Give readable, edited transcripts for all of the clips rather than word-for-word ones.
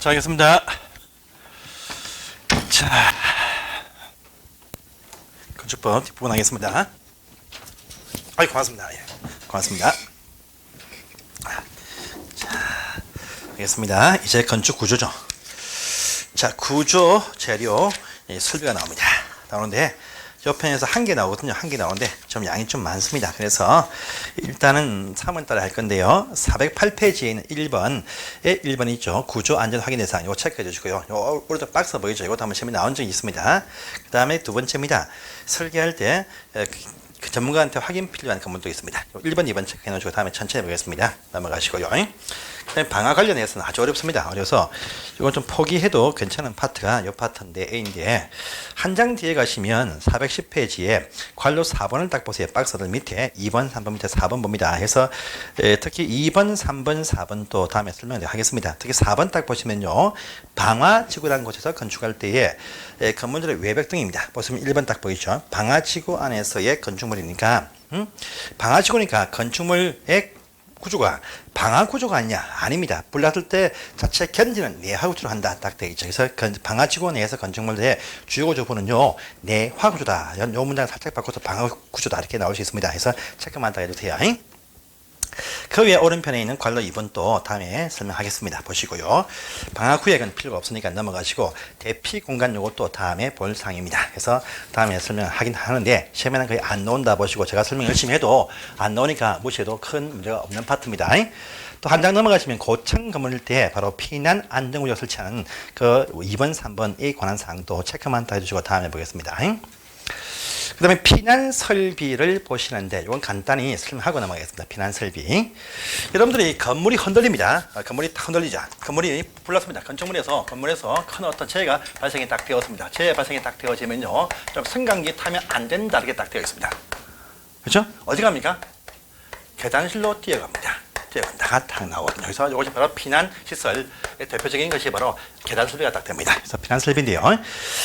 자, 알겠습니다. 자, 건축법 뒷부분 하겠습니다. 아이, 고맙습니다. 예, 고맙습니다. 자, 알겠습니다. 이제 건축 구조죠. 자, 구조, 재료, 설비가 나옵니다. 나오는데, 옆편에서 한 개 나오거든요. 한 개 나오는데 좀 양이 좀 많습니다. 그래서 일단은 3번 따라 할 건데요. 408페이지에 있는 1번에 1번이 있죠. 구조 안전 확인 대상. 이거 체크해 주시고요. 요 오른쪽 박스 보이죠? 이것도 한번 시험에 나온 적이 있습니다. 그 다음에 두 번째입니다. 설계할 때 그 전문가한테 확인 필요한 건물도 있습니다. 1번, 2번 체크해 놓으시고 다음에 천천히 보겠습니다. 넘어가시고요. 그다음에 방화 관련해서는 아주 어렵습니다. 어려서 이건 좀 포기해도 괜찮은 파트가 이 파트인데 A인데 한 장 뒤에 가시면 410페이지에 관로 4번을 딱 보세요. 박스들 밑에 2번, 3번 밑에 4번 봅니다. 해서 특히 2번, 3번, 4번 또 다음에 설명을 하겠습니다. 특히 4번 딱 보시면요. 방화지구라는 곳에서 건축할 때에 건물들의 외벽등입니다. 보시면 1번 딱 보이죠. 방화지구 안에서의 건축물이니까 방화지구니까 건축물의 구조가 방화 구조가 아니냐? 아닙니다. 불났을 때 자체 견디는 내화 구조로 한다. 딱 되어 있죠. 그래서 방화지구 내에서 건축물의 주요 구조부는요 내화 구조다. 요 문장 살짝 바꿔서 방화 구조다 이렇게 나올 수 있습니다. 그래서 체크만 다 해주세요. 그 위에 오른편에 있는 관로 2번 또 다음에 설명하겠습니다. 보시고요. 방화 구역은 필요가 없으니까 넘어가시고 대피 공간 요것도 다음에 볼 사항입니다. 그래서 다음에 설명하긴 하는데 시험에는 거의 안 나온다 보시고 제가 설명 열심히 해도 안 나오니까 무시해도 큰 문제가 없는 파트입니다. 또 한 장 넘어가시면 고층 건물일 때 바로 피난 안전구역 설치하는 그 2번, 3번에 관한 사항도 체크만 다 해주시고 다음에 보겠습니다. 그 다음에 피난 설비를 보시는데 이건 간단히 설명하고 넘어가겠습니다. 피난 설비. 여러분들이 건물이 흔들립니다. 건물이 딱 흔들리죠. 건물이 불났습니다. 건축물에서 건물에서 큰 어떤 재해가 발생이 딱 되었습니다. 재해 발생이 딱 되어지면요, 좀 승강기 타면 안 된다 이렇게 딱 되어 있습니다. 그렇죠? 어디 갑니까? 계단실로 뛰어갑니다. 뛰어간다가 딱 나오거든요. 그래서 이것이 바로 피난 시설의 대표적인 것이 바로 계단 설비가 딱 됩니다. 그래서 피난 설비인데요.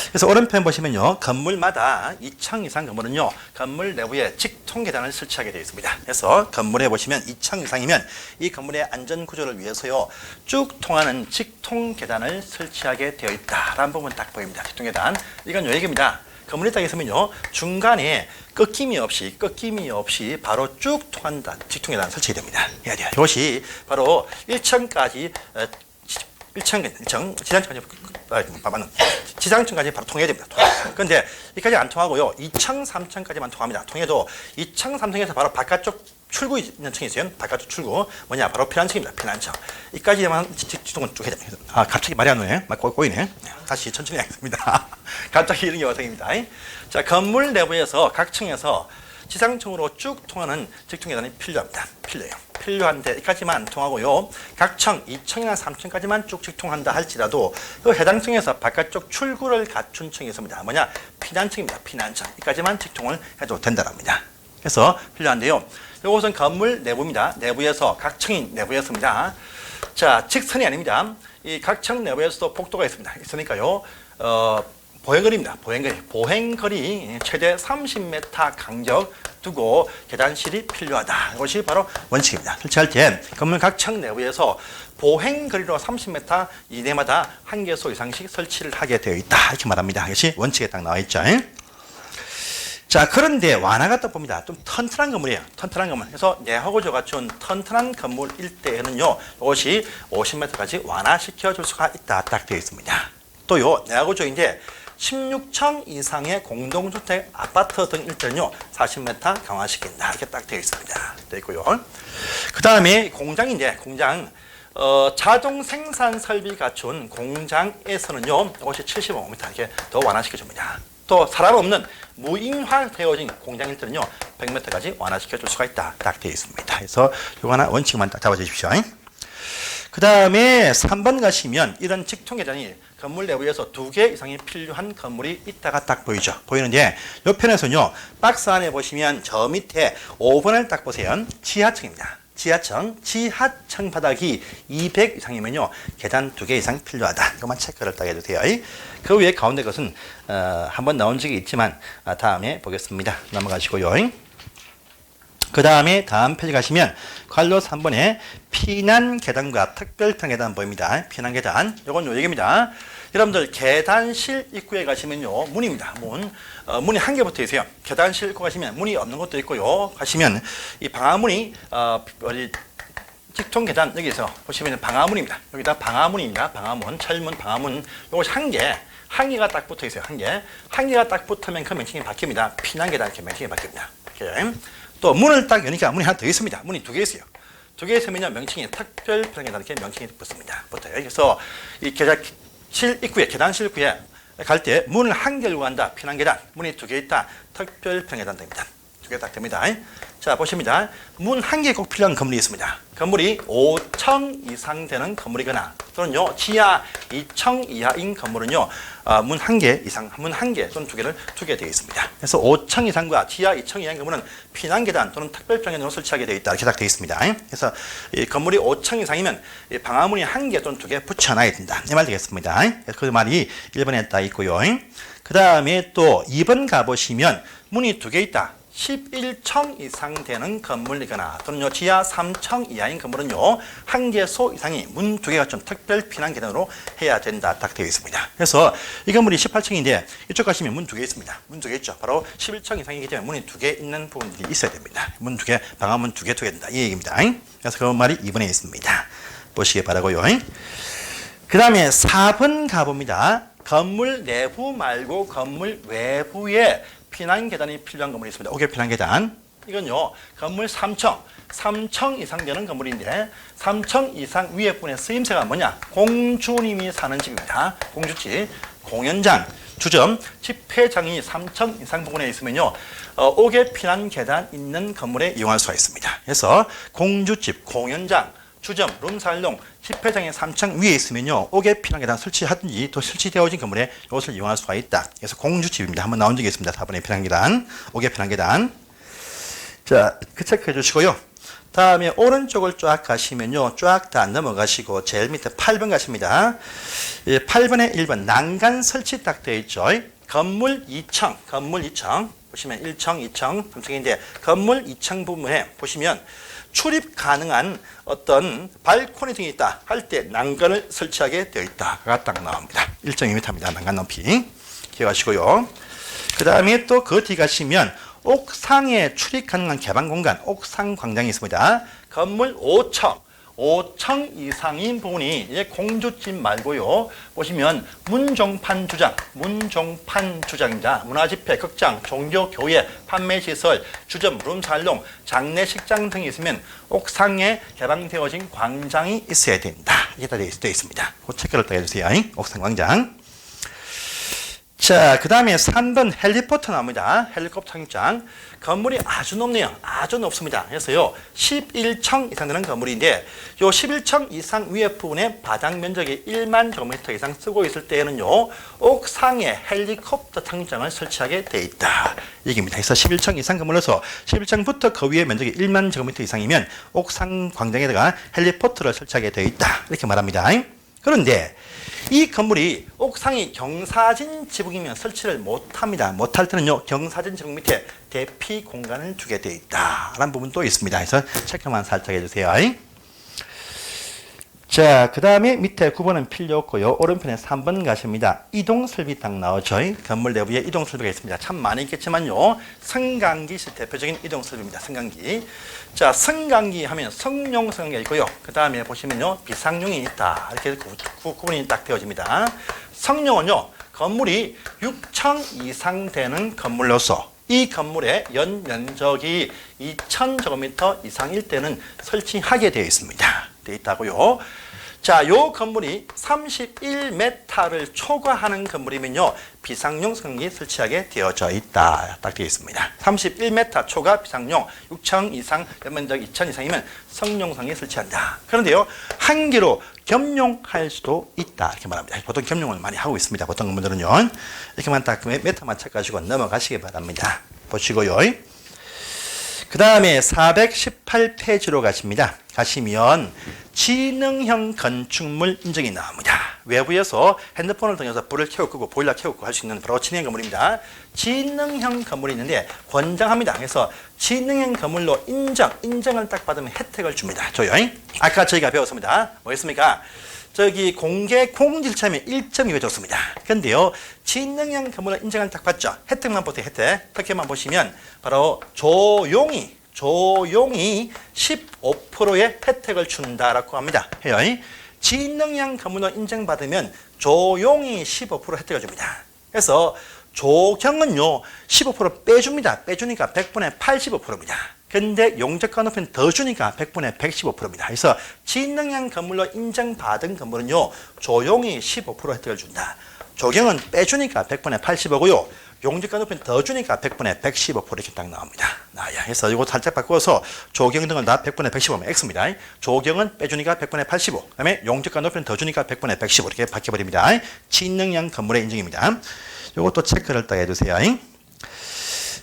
그래서 오른편 보시면요, 건물마다 2층 이상 건물은요, 건물 내부에 직통 계단을 설치하게 되어 있습니다. 그래서 건물에 보시면 2층 이상이면 이 건물의 안전 구조를 위해서요, 쭉 통하는 직통 계단을 설치하게 되어 있다라는 부분 딱 보입니다. 직통 계단. 이건 요 얘기입니다. 건물이 딱 있으면요, 중간에 꺾임이 없이 바로 쭉 통한다. 직통 계단 설치가 됩니다. 해야 돼요. 이것이 바로 1층까지, 지상층까지 바로 통해야 됩니다. 그런데 여기까지 안 통하고요, 2층, 3층까지만 통합니다. 통해도 2층, 3층에서 바로 바깥쪽 출구 있는 층이 있어요. 바깥쪽 출구. 뭐냐? 바로 피난층입니다. 피난층. 이까지만 직통은 쭉 해야 됩니다. 아, 갑자기 말이 안 나오네. 막 꼬이네. 다시 천천히 하겠습니다. 갑자기 이런 경우가 생깁니다. 자, 건물 내부에서 각 층에서 지상층으로 쭉 통하는 직통 계단이 필요합니다. 필요한데 이까지만 안 통하고요. 각 층, 2층이나 3층까지만 쭉 직통한다 할지라도 그 해당 층에서 바깥쪽 출구를 갖춘 층이 있습니다. 뭐냐? 피난층입니다. 피난층. 이까지만 직통을 해도 된다랍니다. 그래서 필요한데요. 이것은 건물 내부입니다. 내부에서 각 층이 내부였습니다. 자, 직선이 아닙니다. 이 각 층 내부에서도 복도가 있습니다. 있으니까요. 보행거리입니다. 보행거리 최대 30m 간격 두고 계단실이 필요하다. 이것이 바로 원칙입니다. 설치할 때 건물 각 층 내부에서 보행거리로 30m 이내마다 한 개소 이상씩 설치를 하게 되어 있다. 이렇게 말합니다. 이것이 원칙에 딱 나와 있죠. 자, 그런데 완화가 딱 봅니다. 좀 튼튼한 건물이에요. 튼튼한 건물. 그래서 내화 구조가 준 튼튼한 건물일 때에는요, 이것이 50m까지 완화시켜 줄 수가 있다. 딱 되어 있습니다. 또요, 내화 구조인데 16층 이상의 공동주택, 아파트 등일 때는요, 40m 강화시킨다. 이렇게 딱 되어 있습니다. 되어 있고요. 그 다음에 공장인데, 공장. 자동 생산 설비 갖춘 공장에서는요, 이것이 75m 이렇게 더 완화시켜줍니다. 또 사람 없는 무인화되어진 공장일 때는요, 100m까지 완화시켜 줄 수가 있다. 딱 되어 있습니다. 그래서 이거 하나 원칙만 딱 잡아주십시오. 그 다음에 3번 가시면 이런 직통 계단이 건물 내부에서 2개 이상이 필요한 건물이 있다가 딱 보이죠. 보이는데 이 편에서는요, 박스 안에 보시면 저 밑에 5번을 딱 보세요. 지하층입니다. 지하층 바닥이 200 이상이면요, 계단 2개 이상 필요하다. 이것만 체크를 딱 해주세요. 그 위에 가운데 것은 한번 나온 적이 있지만 다음에 보겠습니다. 넘어가시고요. 그 다음에 다음 페이지 가시면 괄호 3번에 피난 계단과 특별평 계단 보입니다. 피난 계단. 요건 요 얘기입니다. 여러분들 계단실 입구에 가시면요. 문입니다. 문이 한 개 붙어 있어요. 계단실 입구 가시면 문이 없는 것도 있고요. 가시면 이 방화문이 직통 계단 여기서 보시면 방화문입니다. 여기다 방화문입니다. 방화문, 철문, 방화문. 요것이 한 개가 딱 붙어 있어요. 한 개가 딱 붙으면 그 명칭이 바뀝니다. 피난 계단 이렇게 명칭이 바뀝니다. 이렇게. 또 문을 딱 여니까 문이 하나 더 있습니다. 문이 두 개 있어요. 두 개 있으면요 명칭이 특별평 계단 이렇게 명칭이 붙습니다. 붙어요. 그래서 이 계단실 입구에 갈 때 문을 한 개 열고 간다. 피난 계단. 문이 두 개 있다. 특별평 계단 됩니다. 두 개 딱 됩니다. 자 보십니다. 문 한 개 꼭 필요한 건물이 있습니다. 건물이 5층 이상 되는 건물이거나 또는요 지하 2층 이하인 건물은요 문 한 개 이상, 문 한 개 또는 두 개 되어 있습니다. 그래서 5층 이상과 지하 2층 이하인 건물은 피난 계단 또는 특별평 계단으로 설치하게 되어 있다. 이렇게 딱 되어 있습니다. 그래서 이 건물이 5층 이상이면 이 방화문이 한 개 또는 두 개 붙여놔야 된다. 이 말 되겠습니다. 그 말이 1번에 딱 있고요. 그 다음에 또 2번 가보시면 문이 두 개 있다. 11층 이상 되는 건물이거나 또는 지하 3층 이하인 건물은요 한 개소 이상이 문 두 개가 좀 특별 피난 계단으로 해야 된다 딱 되어 있습니다. 그래서 이 건물이 18층인데 이쪽 가시면 문 두 개 있습니다. 문 두 개 있죠. 바로 11층 이상이기 때문에 문이 두 개 있는 부분들이 있어야 됩니다. 문 두 개, 방화문 두 개 된다 이 얘기입니다. 그래서 그 말이 2번에 있습니다. 보시기 바라고요. 그 다음에 4번 가봅니다. 건물 내부 말고 건물 외부에 피난 계단이 필요한 건물이 있습니다. 5개 피난 계단. 이건요, 건물 3층 이상 되는 건물인데, 3층 이상 위에 분의 쓰임새가 뭐냐? 공주님이 사는 집입니다. 공주집, 공연장, 주점, 집회장이 3층 이상 부분에 있으면요, 5개 피난 계단 있는 건물에 이용할 수가 있습니다. 그래서 공주집, 공연장, 주점, 룸살롱, 집회장의 3층 위에 있으면요 5개 피난 계단 설치하든지 또 설치되어진 건물에 이것을 이용할 수가 있다. 그래서 공주집입니다. 한번 나온 적이 있습니다. 4번의 피난 계단, 5개 피난 계단. 자, 그 체크해 주시고요. 다음에 오른쪽을 쫙 가시면요 쫙 다 넘어가시고 제일 밑에 8번 가십니다. 8번에 1번 난간 설치 딱 되어 있죠. 건물 2층 보시면 1층, 2층, 3층인데 건물 2층 부분에 보시면 출입 가능한 어떤 발코니 등이 있다 할 때 난간을 설치하게 되어 있다가 딱 나옵니다. 1.2m입니다. 난간 높이 기억하시고요. 그 다음에 또 그 뒤 가시면 옥상에 출입 가능한 개방 공간 옥상 광장이 있습니다. 건물 5층 이상인 부분이 이제 공주집 말고요. 보시면 문종판 주장입니다. 문화집회, 극장, 종교, 교회, 판매시설, 주점, 룸살롱, 장례식장 등이 있으면 옥상에 개방되어진 광장이 있어야 된다. 이게 다 되어 있습니다. 그 체크를 또 해주세요. 옥상 광장. 자, 그 다음에 3번 헬리포터 나옵니다. 헬리콥터 착륙장. 건물이 아주 높네요. 아주 높습니다. 그래서요, 11층 이상 되는 건물인데, 요 11층 이상 위에 부분에 바닥 면적이 1만 제곱미터 이상 쓰고 있을 때에는요, 옥상에 헬리콥터 착륙장을 설치하게 돼 있다. 얘기입니다. 그래서 11층 이상 건물에서 11층부터 그 위에 면적이 1만 제곱미터 이상이면 옥상 광장에다가 헬리포터를 설치하게 돼 있다. 이렇게 말합니다. 그런데 이 건물이 옥상이 경사진 지붕이면 설치를 못합니다. 못할 때는요 경사진 지붕 밑에 대피 공간을 두게 되어 있다라는 부분도 있습니다. 그래서 체크만 살짝 해주세요. 자, 그 다음에 밑에 9번은 필요 없고요. 오른편에 3번 가십니다. 이동설비 딱 나오죠. 건물 내부에 이동설비가 있습니다. 참 많이 있겠지만요. 승강기 대표적인 이동설비입니다. 승강기. 자, 승강기 하면 성용 승강기가 있고요. 그 다음에 보시면요. 비상용이 있다. 이렇게 구분이 딱 되어집니다. 성용은요. 건물이 6층 이상 되는 건물로서 이 건물의 연 면적이 2,000제곱미터 이상일 때는 설치하게 되어 있습니다. 되어 있다고요. 자, 요 건물이 31m를 초과하는 건물이면요 비상용 승강기 설치하게 되어져 있다. 딱 되어 있습니다. 31m 초과 비상용 6층 이상 연면적 2,000 이상이면 성용 승강기 설치한다. 그런데요 한 개로 겸용할 수도 있다. 이렇게 말합니다. 보통 겸용을 많이 하고 있습니다. 보통 건물들은요 이렇게만 딱 메타만 쳐가지고 넘어가시기 바랍니다. 보시고요. 그 다음에 418페이지로 가십니다. 가시면 지능형 건축물 인증이 나옵니다. 외부에서 핸드폰을 통해서 불을 켜고 끄고 보일러 켜고 끄고 할 수 있는 바로 친환경 건물입니다. 지능형 건물이 있는데 권장합니다. 그래서 지능형 건물로 인정을 딱 받으면 혜택을 줍니다. 줘요. 아까 저희가 배웠습니다. 뭐였습니까? 저기 공개 공질차면 1.2배 줬습니다. 근데요, 지능형 건물로 인정을 딱 받죠. 혜택만 보세요. 혜택. 특혜만 보시면 바로 조용히 15%의 혜택을 준다라고 합니다. 해요. 지능형 건물로 인정받으면 조용히 15% 혜택을 줍니다. 그래서 조경은요 15% 빼줍니다. 빼주니까 100분의 85%입니다. 근데 용적가 높이는 더 주니까 100분의 115%입니다. 그래서 지능형 건물로 인정받은 건물은요 조용히 15% 혜택을 준다. 조경은 빼주니까 100분의 85고요. 용적가 높이는 더 주니까 100분의 115% 이렇게 딱 나옵니다. 나야. 그래서 이거 살짝 바꾸어서 조경 등은 다 100분의 115면 X입니다. 조경은 빼주니까 100분의 85. 그 다음에 용적가 높이는 더 주니까 100분의 115 이렇게 바뀌어버립니다. 지능형 건물의 인증입니다. 이것도 체크를 딱 해주세요.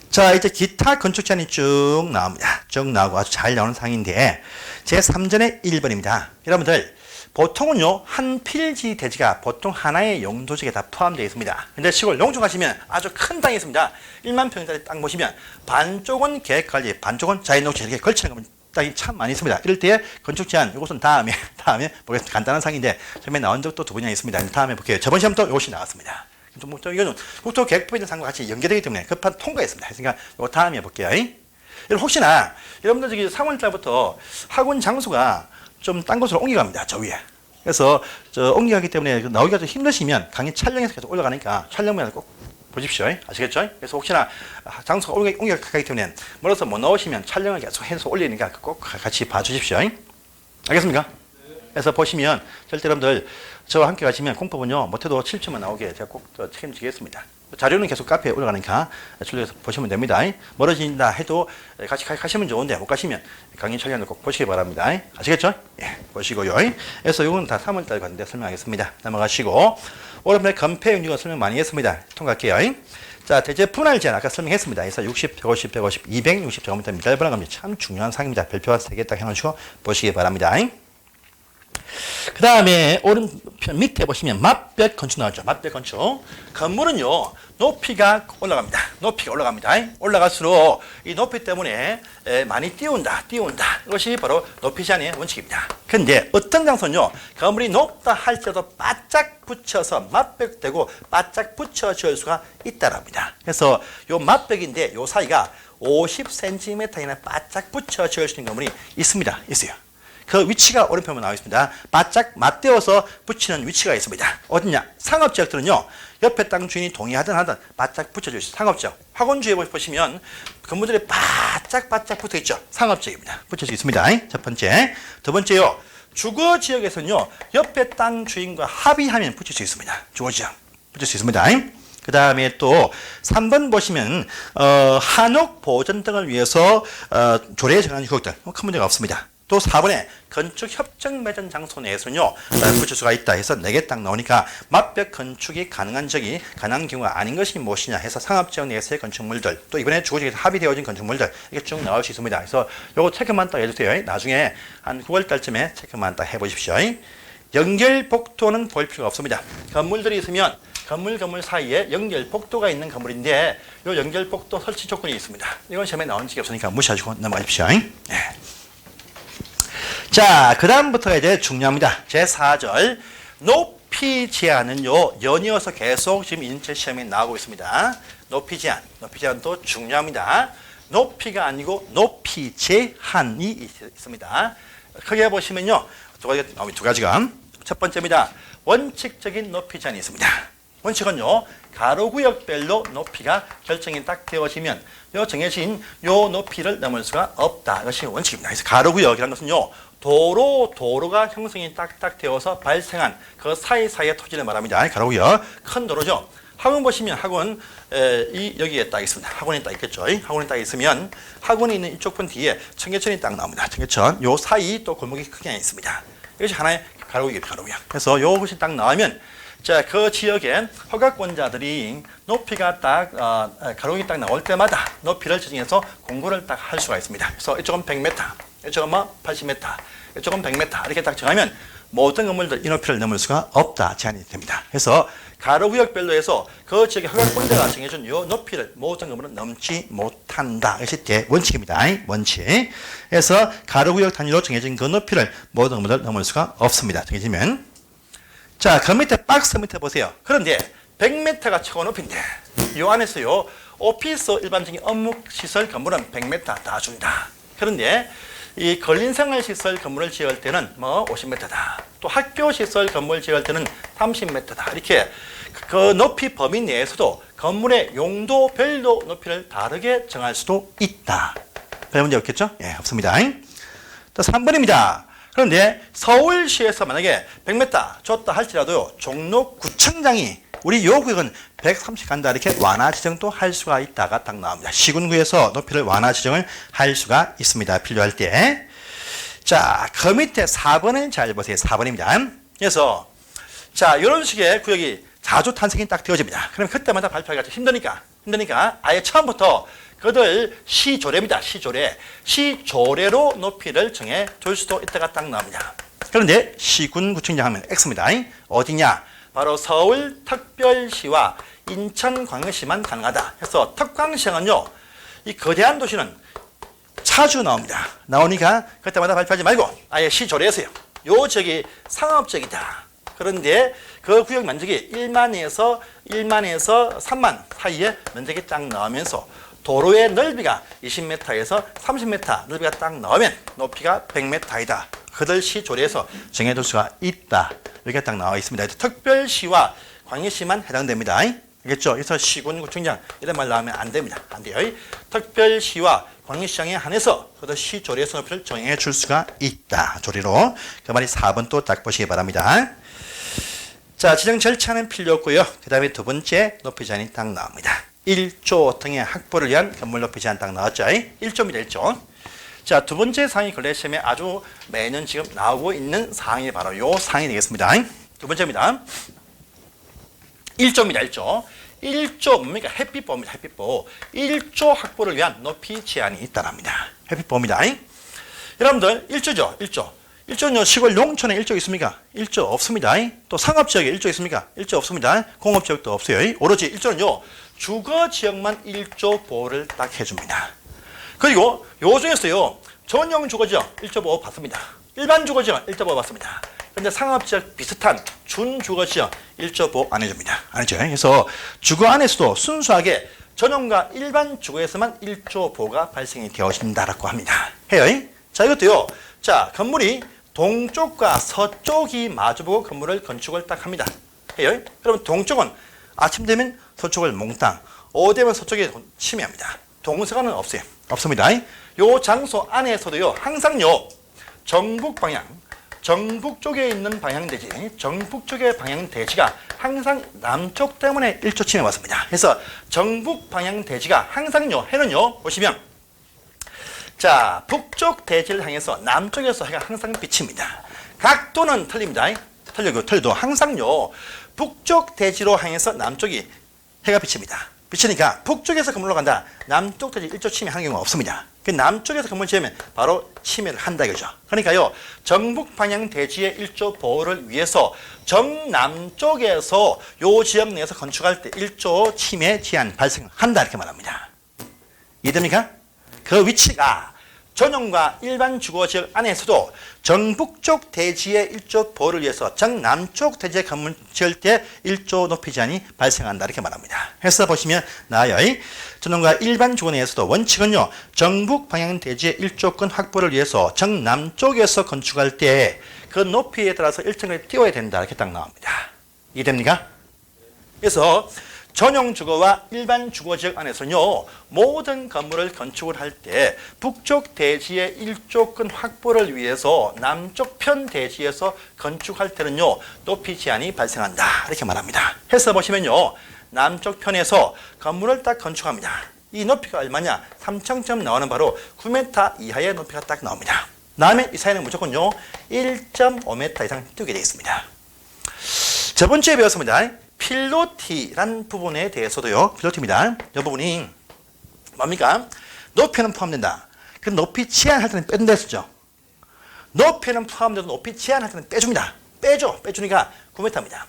자, 이제 기타 건축 제한이 쭉 나옵니다. 쭉 나오고 아주 잘 나오는 상인데 제3전의 1번입니다. 여러분들 보통은요 한 필지 대지가 보통 하나의 용도지에 다 포함되어 있습니다. 근데 시골 농촌 가시면 아주 큰 땅이 있습니다. 1만 평짜리 땅 보시면 반쪽은 계획관리, 반쪽은 자연농지 이렇게 걸치는 땅이 참 많이 있습니다. 이럴 때 건축 제한 이것은 다음에 보겠습니다. 간단한 상인데 처음에 나온 적도 두 분이 있습니다. 다음에 볼게요. 저번 시험도 이것이 나왔습니다. 이거는 국토계획법이라는 상과 같이 연계되기 때문에 급한 통과했습니다. 그러니까 이거 다음에 볼게요. 여러분 혹시나 여러분들 저기 3월달부터 학원 장소가 좀 딴 곳으로 옮겨갑니다. 저 위에. 그래서 저 옮겨가기 때문에 나오기가 좀 힘드시면 강의 촬영해서 계속 올라가니까 촬영만 꼭 보십시오. 아시겠죠? 그래서 혹시나 장소가 옮겨가기 때문에 멀어서 못 나오시면 촬영을 계속 해서 올리니까 꼭 같이 봐주십시오. 알겠습니까? 그래서 보시면 절대 여러분들 저와 함께 가시면 공법은요 못해도 7점만 나오게 제가 꼭 책임지겠습니다. 자료는 계속 카페에 올라가니까 출력해서 보시면 됩니다. 멀어진다 해도 같이 가시면 좋은데 못 가시면 강의 촬영을 꼭 보시기 바랍니다. 아시겠죠? 예, 보시고요. 그래서 이건 다 3월달 관련돼 설명하겠습니다. 넘어가시고 오랜만에 건폐 운영을 설명 많이 했습니다. 통과할게요. 자, 대제 분할 제한 아까 설명했습니다. 그래서 60, 150, 150, 260제곱미터 미달 분할감이 참 중요한 상입니다. 별표와 3개 딱 해놓으시고 보시기 바랍니다. 그 다음에 오른편 밑에 보시면 맞벽 건축 나왔죠. 맞벽 건축. 건물은요 높이가 올라갑니다. 높이가 올라갑니다. 올라갈수록 이 높이 때문에 많이 띄운다. 이것이 바로 높이 제한의 원칙입니다. 근데 어떤 장소는요 건물이 높다 할지라도 바짝 붙여서 맞벽되고 바짝 붙여 지을 수가 있다랍니다. 그래서 요 맞벽인데 요 사이가 50cm 이나 바짝 붙여 지을 수 있는 건물이 있어요. 그 위치가 오른편에 나와 있습니다. 바짝 맞대어서 붙이는 위치가 있습니다. 어디냐? 상업지역들은요. 옆에 땅 주인이 동의하든 하든 바짝 붙여줄 수 있어요. 상업지역. 학원주에 보시면 건물들이 바짝 붙어 있죠. 상업지역입니다. 붙일 수 있습니다. 첫 번째. 두 번째요. 주거지역에서는요. 옆에 땅 주인과 합의하면 붙일 수 있습니다. 주거지역. 붙일 수 있습니다. 그 다음에 또 3번 보시면 한옥 보존 등을 위해서 조례에 정한 규격들. 큰 문제가 없습니다. 또 4번에 건축 협정 맺은 장소 내에서는요 붙일 수가 있다 해서 4개 딱 나오니까 맞벽 건축이 가능한 경우가 아닌 것이 무엇이냐 해서 상업지역 내에서의 건축물들 또 이번에 주거지역에서 합의되어진 건축물들 이게 쭉 나올 수 있습니다. 그래서 요거 체크만 딱 해주세요. 나중에 한 9월달쯤에 체크만 딱 해보십시오. 연결 복도는 볼 필요가 없습니다. 건물들이 있으면 건물 사이에 연결 복도가 있는 건물인데 요 연결 복도 설치 조건이 있습니다. 이건 시험에 나온 적이 없으니까 무시하시고 넘어가십시오. 네. 자, 그 다음부터가 이제 중요합니다. 제4절. 높이 제한은요, 연이어서 계속 지금 인체 시험에 나오고 있습니다. 높이 제한도 중요합니다. 높이가 아니고 높이 제한이 있습니다. 크게 보시면요, 두 가지가. 첫 번째입니다. 원칙적인 높이 제한이 있습니다. 원칙은요, 가로구역별로 높이가 결정이 딱 되어지면 요 정해진 요 높이를 넘을 수가 없다. 이것이 원칙입니다. 그래서 가로구역이라는 것은요, 도로가 형성이 딱딱 되어서 발생한 그 사이사이의 토지를 말합니다. 가로구역. 큰 도로죠. 학원 보시면 학원 여기에 딱 있습니다. 학원이 딱 있겠죠. 학원이 딱 있으면 학원이 있는 이쪽 편 뒤에 청계천이 딱 나옵니다. 청계천. 요 사이 또 골목이 크게 있습니다. 이것이 하나의 가로구역. 그래서 요것이 딱 나오면 자, 그 지역에 허가권자들이 높이가 딱 가로구역이 딱 나올 때마다 높이를 지정해서 공고를 딱 할 수가 있습니다. 그래서 이쪽은 100m, 이쪽은 80m, 이쪽은 100m 이렇게 딱 정하면 모든 건물들 이 높이를 넘을 수가 없다. 제한이 됩니다. 그래서 가로구역별로 해서 그 지역의 허가권자가 정해준 이 높이를 모든 건물은 넘지 못한다. 이것이 원칙입니다. 원칙. 그래서 가로구역 단위로 정해진 그 높이를 모든 건물들 넘을 수가 없습니다. 정해지면. 자, 그 밑에 박스 밑에 보세요. 그런데 100m가 최고 높이인데 이 안에서요 오피스 일반적인 업무시설 건물은 100m 다 준다. 그런데 이 근린생활시설 건물을 지을 때는 뭐 50m다. 또 학교시설 건물 지을 때는 30m다. 이렇게 그 높이 범위 내에서도 건물의 용도별로 높이를 다르게 정할 수도 있다. 별 문제 없겠죠? 예, 없습니다. 또 3번입니다. 그런데 서울시에서 만약에 100m 줬다 할지라도 종로구청장이 우리 요 구역은 130 간다 이렇게 완화 지정도 할 수가 있다가 딱 나옵니다. 시군구에서 높이를 완화 지정을 할 수가 있습니다. 필요할 때. 자, 그 밑에 4번을 잘 보세요. 4번입니다. 그래서 자, 이런 식의 구역이 자주 탄생이 딱 되어집니다. 그럼 그때마다 발표하기가 좀 힘드니까 아예 처음부터 그들 시조례입니다. 시조례로 높이를 정해 줄 수도 있다가 딱 나옵니다. 그런데 시군구청장 하면 X입니다. 어디냐? 바로 서울특별시와 인천광역시만 가능하다. 그래서 특광시장은요, 이 거대한 도시는 자주 나옵니다. 나오니까 그때마다 발표하지 말고 아예 시조례에서요. 요 지역이 상업적이다. 그런데 그 구역 면적이 1만에서 3만 사이에 면적이 딱 나오면서 도로의 넓이가 20m에서 30m 넓이가 딱 나오면 높이가 100m이다. 그들 시조례에서 정해둘 수가 있다. 이렇게 딱 나와 있습니다. 특별시와 광역시만 해당됩니다. 알겠죠? 그래서 시군구청장 이런 말 나오면 안 됩니다. 안 돼요. 특별시와 광역시장에 한해서 그들 시조례에서 높이를 정해 줄 수가 있다. 조례로. 그 말이 4번 또 딱 보시기 바랍니다. 자, 지정 절차는 필요 없고요. 그 다음에 두 번째 높이 제한이 딱 나옵니다. 1조 등의 확보를 위한 건물 높이 제한 딱 나왔죠. 1조입니다. 1조. 자, 두 번째 사항이 근래시험에 아주 매년 지금 나오고 있는 사항이 바로 이 사항이 되겠습니다. 두 번째입니다. 1조입니다. 1조. 1조 뭡니까? 햇빛보입니다. 햇빛보. 1조 확보를 위한 높이 제한이 있다랍니다. 햇빛보입니다. 여러분들 1조죠. 1조. 1조는요, 시골 농촌에 1조 있습니까? 1조 없습니다. 또 상업지역에 1조 있습니까? 1조 없습니다. 공업지역도 없어요. 오로지 1조는요, 주거지역만 1조 보호를 딱 해줍니다. 그리고 요 중에서요, 전용 주거지역 1조 보호 받습니다. 일반 주거지역 1조 보호 받습니다. 그런데 상업지역 비슷한 준주거지역 1조 보호 안 해줍니다. 아니죠? 그래서 주거 안에서도 순수하게 전용과 일반 주거에서만 1조 보호가 발생이 되어진다라고 합니다. 해요. 자, 이것도요, 자, 건물이 동쪽과 서쪽이 마주보고 건물을 건축을 딱 합니다. 해요. 그러면 동쪽은 아침 되면 서쪽을 몽땅, 오후 되면 서쪽에 침해합니다. 동서간은 없어요. 없습니다. 요 장소 안에서도요, 항상요, 정북 방향, 정북 쪽에 있는 방향대지, 정북 쪽의 방향대지가 항상 남쪽 때문에 1조 침해받습니다. 그래서 정북 방향대지가 항상요, 해는요, 보시면 자, 북쪽 대지를 향해서 남쪽에서 해가 항상 비칩니다. 각도는 틀립니다. 틀려도 항상요, 북쪽 대지로 향해서 남쪽이 해가 비칩니다. 비치니까 북쪽에서 건물로 간다. 남쪽 대지 1조 침해하는 경우가 없습니다. 그 남쪽에서 건물 지으면 바로 침해를 한다 이거죠. 그러니까요, 정북 방향 대지의 1조 보호를 위해서 정남쪽에서 요 지역 내에서 건축할 때 1조 침해 제한 발생한다 이렇게 말합니다. 이해됩니까? 그 위치가 전용과 일반 주거지역 안에서도 정북쪽 대지의 1조 보호를 위해서 정남쪽 대지의 건물 지을 때 1조 높이 제한이 발생한다 이렇게 말합니다. 해서 보시면 나와요. 전용과 일반 주거 내에서도 원칙은요, 정북 방향 대지의 1조권 확보를 위해서 정남쪽에서 건축할 때 그 높이에 따라서 일정을 띄워야 된다 이렇게 딱 나옵니다. 이해됩니까? 그래서 전용 주거와 일반 주거지역 안에서는요, 모든 건물을 건축을 할 때 북쪽 대지의 1조권 확보를 위해서 남쪽 편 대지에서 건축할 때는요, 높이 제한이 발생한다 이렇게 말합니다. 해서 보시면요, 남쪽 편에서 건물을 딱 건축합니다. 이 높이가 얼마냐? 3층쯤 나오는 바로 9m 이하의 높이가 딱 나옵니다. 다음에 이 사이는 무조건요, 1.5m 이상 띄우게 되어 있습니다. 첫 번째 배웠습니다. 필로티란 부분에 대해서도요, 필로티입니다. 이 부분이 뭡니까? 높이는 포함된다. 그 높이 제한할 때는 뺀다 했었죠. 높이는 포함돼도 높이 제한할 때는 빼줍니다. 빼주니까 9m입니다.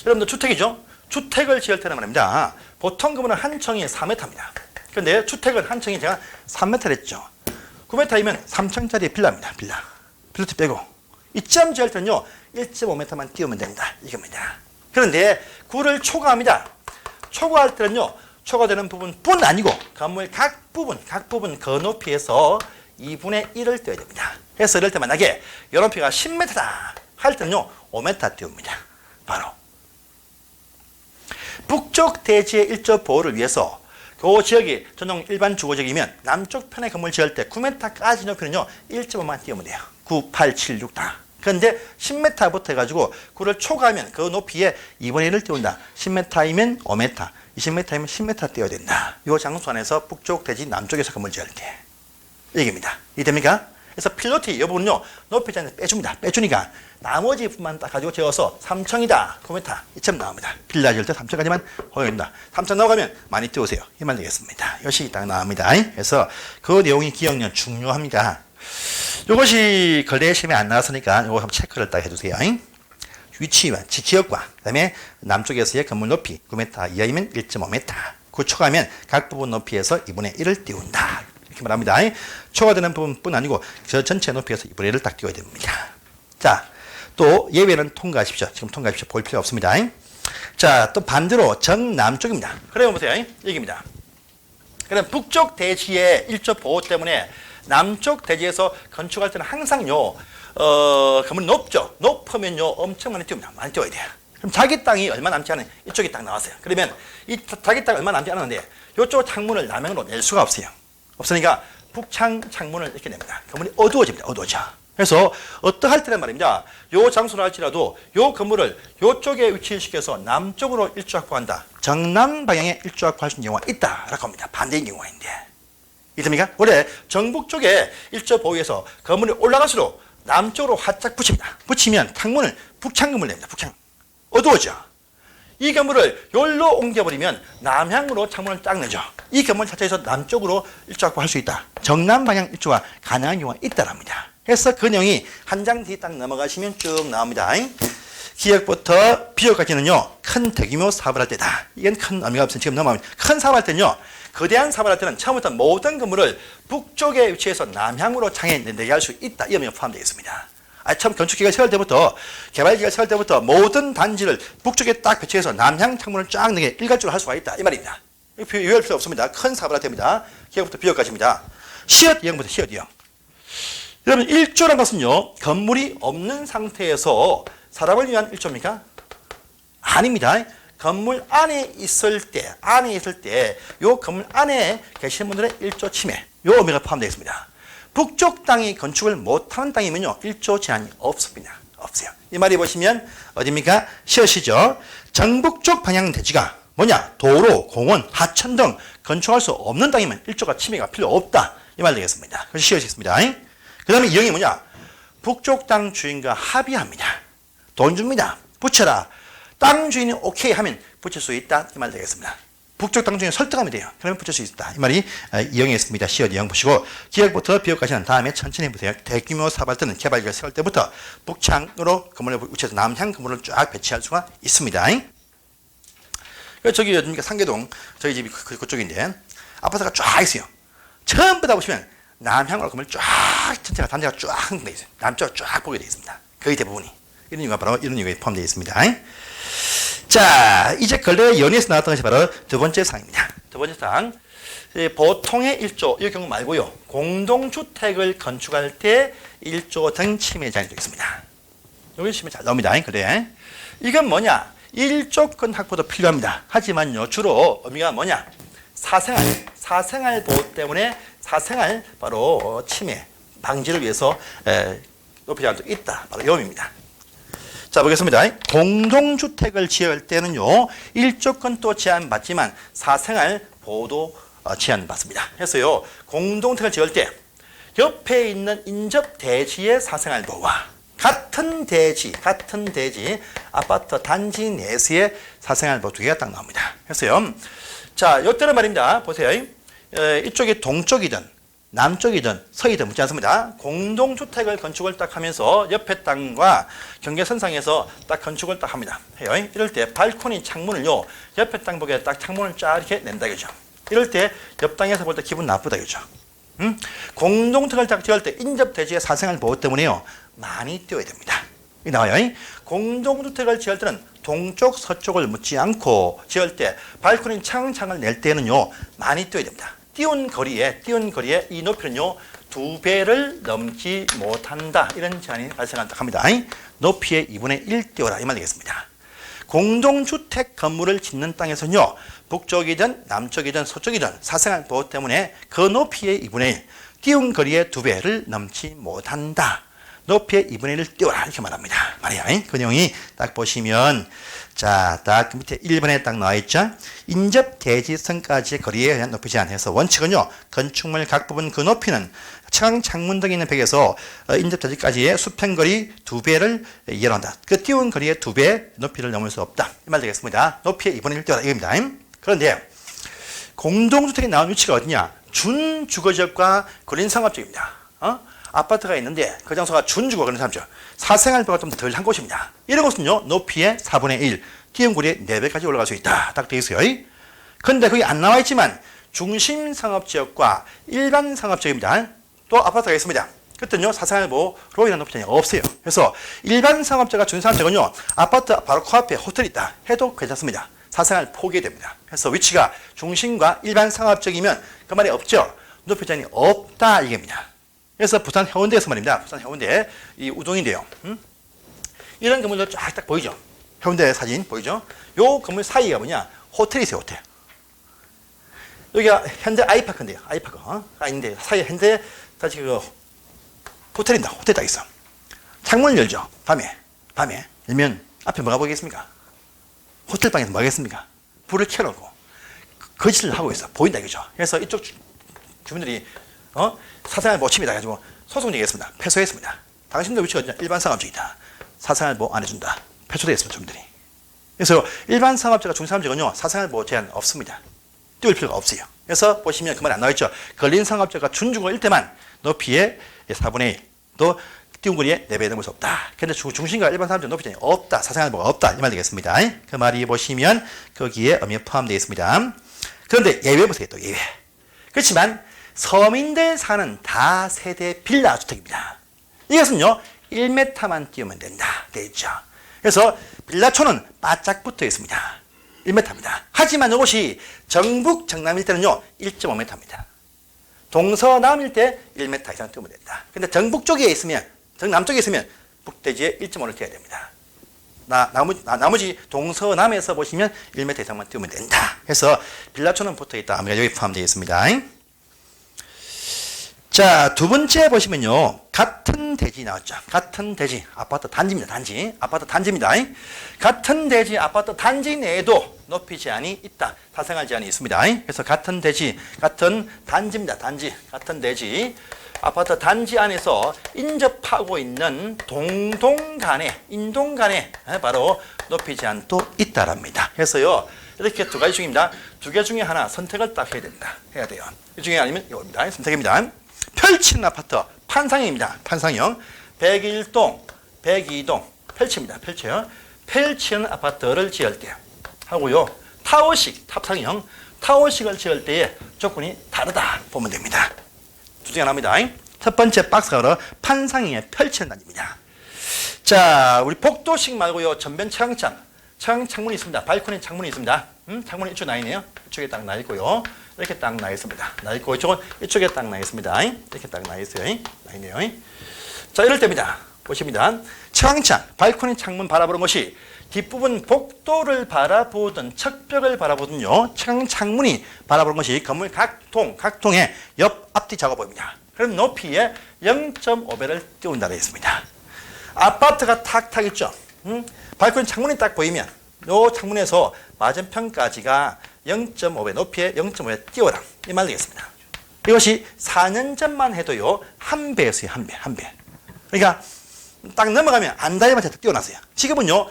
여러분들 주택이죠? 주택을 지을 때는 말입니다. 보통 그러면 한 층이 4m입니다. 그런데 주택은 한 층이 제가 3m를 했죠. 9m이면 3층짜리 빌라입니다. 빌라티 빼고. 이점 지을 때는요, 1.5m만 띄우면 됩니다. 이겁니다. 그런데 9를 초과합니다. 초과할 때는요, 초과되는 부분뿐 아니고 건물 각 부분 그 높이에서 2분의 1을 띄워야 됩니다. 그래서 이럴 때 만약에 이 높이가 10m다 할 때는요, 5m 띄웁니다. 바로. 북쪽 대지의 일조 보호를 위해서 그 지역이 전용 일반 주거지역이면 남쪽 편의 건물 지을 때 9m까지 높이는요 1.5만 띄우면 돼요. 9, 8, 7, 6 다. 그런데 10m부터 해가지고 9를 초과하면 그 높이에 2분의 1을 띄운다. 10m이면 5m, 20m이면 10m 띄워야 된다. 이 장소 안에서 북쪽 대지 남쪽에서 건물 지을 때 얘기입니다. 이해됩니까? 그래서 필로티 이 부분은요 높이 잔에 빼주니까 나머지 부분만 딱 가지고 재워서 3층이다 9m 이쯤 나옵니다. 빌라 지을 때 3층까지만 허용된다. 3층 나오가면 많이 띄우세요. 이 말 되겠습니다. 이것이 딱 나옵니다. 그래서 그 내용이 기억력 중요합니다. 이것이 거래 시험에 안 나왔으니까 이거 한번 체크를 딱 해주세요. 위치와 지역과 그다음에 남쪽에서의 건물 높이 9m 이하이면 1.5m 9 초과하면 각 부분 높이에서 2분의 1을 띄운다. 이렇게 말합니다. 초과되는 부분뿐 아니고 저 전체 높이에서 2분의 1을 딱 띄워야 됩니다. 자, 또 예외는 통과하십시오. 지금 통과하십시오. 볼 필요 없습니다. 자, 또 반대로 정남쪽입니다. 그래 보세요. 여기입니다. 그럼 북쪽 대지의 일조 보호 때문에 남쪽 대지에서 건축할 때는 항상요 건물이 높죠. 높으면요 엄청 많이 띄웁니다. 많이 띄워야 돼요. 그럼 자기 땅이 얼마 남지 않은 이쪽이 딱 나왔어요. 그러면 이 자기 땅이 얼마 남지 않았는데 이쪽 창문을 남향으로 낼 수가 없어요. 없으니까 북창 창문을 이렇게 냅니다. 건물이 어두워집니다. 어두워져. 그래서 어떠할 때는 말입니다. 요 장소를 할지라도 요 건물을 요쪽에 위치시켜서 남쪽으로 일조 확보한다. 정남 방향에 일조 확보할 수 있는 경우가 있다라고 합니다. 반대인 경우가 있는데. 이해됩니까? 원래 정북 쪽에 일조 보유해서 건물이 올라갈수록 남쪽으로 활짝 붙입니다. 붙이면 창문을 북창 건물을 냅니다. 북창. 어두워져. 이 건물을 여기로 옮겨버리면 남향으로 창문을 딱 내죠. 이 건물 자체에서 남쪽으로 일조 확보할 수 있다. 정남 방향 일조가 가능한 경우가 있다랍니다. 그래서 그 내용이 한 장 뒤에 딱 넘어가시면 쭉 나옵니다. 기역부터 비역까지는요 큰 대규모 사업을 할 때다. 이건 큰 의미가 없어요. 지금 넘어가면 큰 사업을 할 때는요 거대한 사업을 할 때는 처음부터 모든 건물을 북쪽에 위치해서 남향으로 창에 내게 할 수 있다. 이 의미가 포함되어 있습니다. 처음 건축기가 세울 때부터 개발기가 세울 때부터 모든 단지를 북쪽에 딱 배치해서 남향 창문을 쫙 내게 일괄적으로 할 수가 있다. 이 말입니다. 유의할 필요 없습니다. 큰 사업을 할 때입니다. 기역부터 비역까지입니다. 시엇 이형부터 시엇 이형. 여러분 일조란 것은요 건물이 없는 상태에서 사람을 위한 일조입니까? 아닙니다. 건물 안에 있을 때 요 건물 안에 계시는 분들의 일조 침해 요 의미가 포함되어 있습니다. 북쪽 땅이 건축을 못하는 땅이면요 일조 제한이 없습니다. 없어요. 이 말이 보시면 어디입니까? 시엇이죠. 정북쪽 방향 대지가 뭐냐? 도로, 공원, 하천 등 건축할 수 없는 땅이면 일조가 침해가 필요 없다. 이 말 되겠습니다. 그래서 시엇이 있습니다. 그 다음에 이형이 뭐냐? 북쪽 땅 주인과 합의합니다. 돈 줍니다. 붙여라. 땅 주인이 오케이 하면 붙일 수 있다. 이 말 되겠습니다. 북쪽 땅 주인이 설득하면 돼요. 그러면 붙일 수 있다. 이 말이 이형에 있습니다. 시옷 이형 보시고 기역부터 비역까지는 다음에 천천히 보세요. 대규모 사업할 때는 개발기가 세울 때부터 북창으로 건물을 위치해서 남향 건물을 쫙 배치할 수가 있습니다. 저기 어딥니까? 상계동 저희 집이 그쪽인데 아파트가 쫙 있어요. 처음부터 보시면 남향으로 건물 쫙 전체가 단지가 쫙 한데 있어요. 남쪽으로 쫙 보게 되어 있습니다. 거의 대부분이 이런 이유가 바로 이런 이유가 포함되어 있습니다. 자, 이제 근래 연의에서 나왔던 것이 바로 두 번째 사항입니다. 두 번째 사항, 보통의 일조 이 경우 말고요, 공동주택을 건축할 때 일조 등 침해 제한이 있습니다. 여기 침해 잘 나옵니다. 그래, 이건 뭐냐? 일조권 확보도 필요합니다. 하지만요, 주로 의미가 뭐냐? 사생활 보호 때문에 사생활 바로 침해 방지를 위해서 높이 제한도 있다. 바로 이 의미입니다. 자, 보겠습니다. 공동주택을 지을 때는요, 일조권도 제한받지만 사생활 보호도 제한받습니다. 그래서요, 공동주택을 지을 때 옆에 있는 인접 대지의 사생활 보호와 같은 대지, 아파트 단지 내수의 사생활 보호 두 개가 딱 나옵니다. 그래서요, 자, 이때는 말입니다. 보세요. 이쪽이 동쪽이든 남쪽이든 서이든 묻지 않습니다. 공동주택을 건축을 딱 하면서 옆에 땅과 경계선상에서 딱 건축을 딱 합니다. 해요. 이럴 때 발코니 창문을요, 옆에 땅 보게 딱 창문을 쫙 이렇게 낸다, 그죠? 이럴 때 옆 땅에서 볼 때 기분 나쁘다, 그죠? 공동주택을 딱 지을 때 인접대지의 사생활 보호 때문에요, 많이 띄워야 됩니다. 이 나와요. 공동주택을 지을 때는 동쪽, 서쪽을 묻지 않고 지을 때 발코니 창을 낼 때는요, 많이 띄워야 됩니다. 띄운 거리에 이 높이는요, 2배를 넘지 못한다. 이런 제한이 발생합니다. 높이의 2분의 1 띄워라. 이 말 되겠습니다. 공동주택 건물을 짓는 땅에서는요, 북쪽이든 남쪽이든 서쪽이든 사생활 보호 때문에 그 높이의 2분의 1, 띄운 거리의 2배를 넘지 못한다. 높이의 2분의 1을 띄워라. 이렇게 말합니다. 말이야. 그 내용이 딱 보시면, 자, 딱 밑에 1번에 딱 나와 있죠. 인접 대지선까지의 거리에 의한 높이 제한해서 원칙은요, 건축물 각 부분 그 높이는 창문 등이 있는 벽에서 인접 대지까지의 수평거리 2배를 이해한다. 그 띄운 거리의 2배 높이를 넘을 수 없다. 이 말 되겠습니다. 높이의 2분의 1 띄워라. 이겁니다. 그런데 공동주택이 나온 위치가 어디냐? 준주거지역과 근린상업지역입니다. 아파트가 있는데 그 장소가 준주거 근린상업지역, 사생활보가 좀 덜 한 곳입니다. 이런 곳은요, 높이의 4분의 1, 띄운 거리의 4배까지 올라갈 수 있다. 딱 되어 있어요. 그런데 거기 안 나와 있지만 중심상업지역과 일반 상업지역입니다. 또 아파트가 있습니다. 그때는요, 사생활보호로 인한 높이 제한이 없어요. 그래서 일반 상업지역과 중심상업지역은요, 아파트 바로 코앞에 호텔이 있다 해도 괜찮습니다. 사생활 포기됩니다. 그래서 위치가 중심과 일반 상업지역이면 그 말이 없죠. 높이 제한이 없다 이겁니다. 그래서 부산 해운대에서 말입니다. 부산 해운대 이 우동인데요. 이런 건물들 쫙 딱 보이죠. 해운대 사진 보이죠. 요 건물 사이가 뭐냐? 호텔이 있어요. 호텔. 여기가 현대 아이파크인데요. 아이파크가 있는데 사이에 현대 다시 그 호텔입니다. 호텔 딱 있어. 창문을 열죠. 밤에 열면 앞에 뭐가 보이겠습니까? 호텔 방에서 뭐 하겠습니까? 불을 켜놓고 거짓을 하고 있어. 보인다 이거죠. 그래서 이쪽 주민들이 사생활 보호 침해다 해가지고 소송 제기했습니다. 패소했습니다. 당신들 위치가 어디냐? 일반 상업지이다. 사생활 보호 안 해준다. 패소되었습니다. 주민들이. 그래서 일반 상업지가 중상업지는요, 사생활 보호 제한 없습니다. 띄울 필요가 없어요. 그래서 보시면 그 말 안 나와 있죠. 걸린 상업지가 준주거 일대만 높이의 4분의 1, 또 띄운 거리에 4배 넘을 수 없다. 그런데 중심과 일반 상업지 높이 제한이 없다. 사생활 보호가 없다. 이 말 되겠습니다. 그 말이 보시면 거기에 엄연히 포함되어 있습니다. 그런데 예외 보세요. 또 예외. 그렇지만 서민들 사는 다세대 빌라 주택입니다. 이것은요, 1m만 띄우면 된다. 되어 있죠. 그래서 빌라촌은 바짝 붙어 있습니다. 1m입니다. 하지만 이것이 정북, 정남일 때는요, 1.5m입니다. 동서남일 때 1m 이상 띄우면 된다. 근데 정북 쪽에 있으면, 정남쪽에 있으면 북대지에 1.5를 띄워야 됩니다. 나머지 동서남에서 보시면 1m 이상만 띄우면 된다. 그래서 빌라촌은 붙어 있다. 아무래도 여기 포함되어 있습니다. 자, 두 번째 보시면요, 같은 대지 나왔죠. 같은 대지, 아파트 단지입니다. 단지, 아파트 단지입니다. 같은 대지, 아파트 단지 내에도 높이 제한이 있다. 사생활 제한이 있습니다. 그래서 같은 대지, 같은 단지입니다. 단지, 같은 대지, 아파트 단지 안에서 인접하고 있는 인동 간에 바로 높이 제한도 있다랍니다. 그래서요, 이렇게 두 가지 중입니다. 두 개 중에 하나 선택을 딱 해야 된다. 해야 돼요. 이 중에 아니면 이겁니다. 선택입니다. 펼치는 아파트 판상형입니다. 판상형 101동, 102동 펼칩니다. 펼쳐요. 펼치는 아파트를 지을 때 하고요. 타워식, 탑상형 타워식을 지을 때의 조건이 다르다 보면 됩니다. 두 중에 하나입니다. 첫 번째 박스가 바로 판상형의 펼치는 단지입니다. 자, 우리 복도식 말고요. 전면 창문이 있습니다. 발코니 창문이 있습니다. 창문이 이쪽 나 있네요. 이쪽에 딱 나 있고요. 이렇게 딱 나 있습니다. 나 있고 이쪽은 이쪽에 딱 나 있습니다. 이렇게 딱 나 있어요. 나 있네요. 자, 이럴 때입니다. 보십니다. 채광창, 발코니 창문 바라보는 것이 뒷부분 복도를 바라보든 척벽을 바라보든요. 창문이 바라보는 것이 건물 각동의 옆 앞뒤 작업 보입니다. 그럼 높이에 0.5배를 띄운다 되어 있습니다. 아파트가 탁탁 있죠. 발코니 창문이 딱 보이면 이 창문에서 맞은편까지가 0.5배, 높이에 0.5배 띄워라. 이 말 되겠습니다. 이것이 4년 전만 해도요, 1배였어요. 한 배. 그러니까 딱 넘어가면 안다리만 딱 띄워놨어요. 지금은요,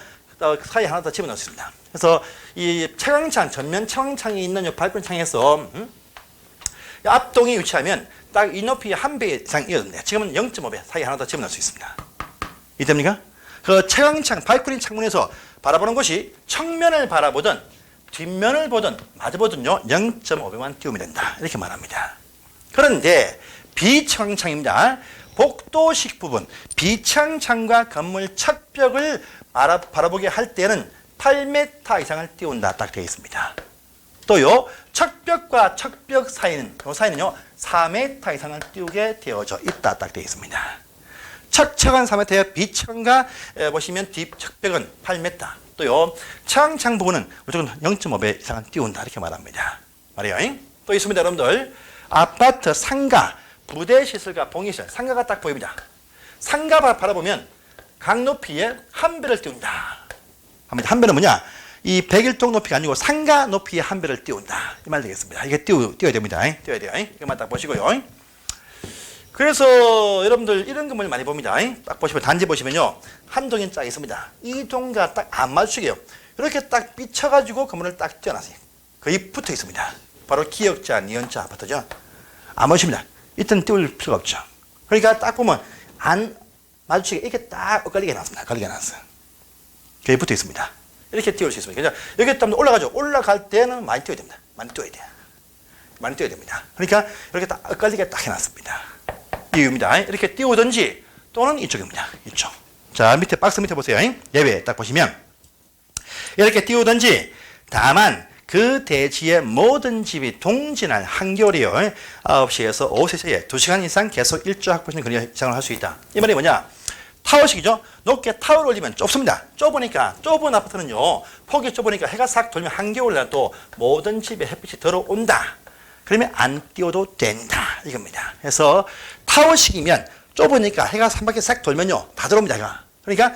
사이에 하나 더 집어넣습니다. 그래서 이 채광창, 전면 채광창이 있는 이 발코니 창에서 앞동이 위치하면 딱 이 높이의 1배 이상 이어집니다. 지금은 0.5배 사이 하나 더 집어넣을 수 있습니다. 이해됩니까? 그 채광창, 발코니 창문에서 바라보는 것이 청면을 바라보든 뒷면을 보든 마주보든요 0.5배만 띄우면 된다. 이렇게 말합니다. 그런데 비채광창입니다. 복도식 부분, 비채광창과 건물 척벽을 바라보게 할 때는 8m 이상을 띄운다. 딱 되어 있습니다. 또요 척벽과 척벽 사이는 이 사이는요 4m 이상을 띄우게 되어져 있다. 딱 되어 있습니다. 척척은 4m예요. 비척과 보시면 뒷척벽은 8m. 또요 채광창 부분은 무조건 0.5배 이상을 띄운다. 이렇게 말합니다. 말이에요. 또 있습니다, 여러분들. 아파트 상가, 부대시설과 봉이시설, 상가가 딱 보입니다. 상가 바라보면 각 높이에 1배를 띄운다. 한 배는 뭐냐? 이 101동 높이가 아니고 상가 높이에 1배를 띄운다. 이 말 되겠습니다. 이게 띄워야 됩니다. 띄워야 돼요. 이것만 딱 보시고요. 그래서 여러분들 이런 건물 많이 봅니다. 딱 보시면 단지 보시면요. 한 동이 쫙 있습니다. 이 동과 딱 안 맞추게요. 이렇게 딱 삐쳐가지고 건물을 딱 띄워놨어요. 거의 붙어 있습니다. 바로 기역자, 니은자 아파트죠. 안 보십니다. 이때는 띄울 필요가 없죠. 그러니까 딱 보면 안 마주치게 이렇게 딱 엇갈리게 해놨습니다. 엇갈리게 해놨어요. 거의 붙어 있습니다. 이렇게 띄울 수 있습니다. 그러니까 여기 딱 올라가죠. 올라갈 때는 많이 띄워야 됩니다. 많이 띄워야 돼요. 많이 띄워야 됩니다. 그러니까 이렇게 딱 엇갈리게 딱 해놨습니다. 이유입니다. 이렇게 띄우든지 또는 이쪽입니다. 이쪽. 자, 밑에 박스 밑에 보세요. 예외 딱 보시면 이렇게 띄우든지 다만 그 대지의 모든 집이 동진할 한겨울이요. 9시에서 오후 3시에 2시간 이상 계속 일조 확보시는 그런 이상을 할 수 있다. 이 말이 뭐냐? 타워식이죠. 높게 타워를 올리면 좁습니다. 좁으니까 좁은 아파트는요. 폭이 좁으니까 해가 싹 돌면 한겨울날 또 모든 집에 햇빛이 들어온다. 그러면 안 띄워도 된다. 이겁니다. 그래서 타워식이면 좁으니까 해가 한 바퀴 싹 돌면요. 다 들어옵니다. 해가. 그러니까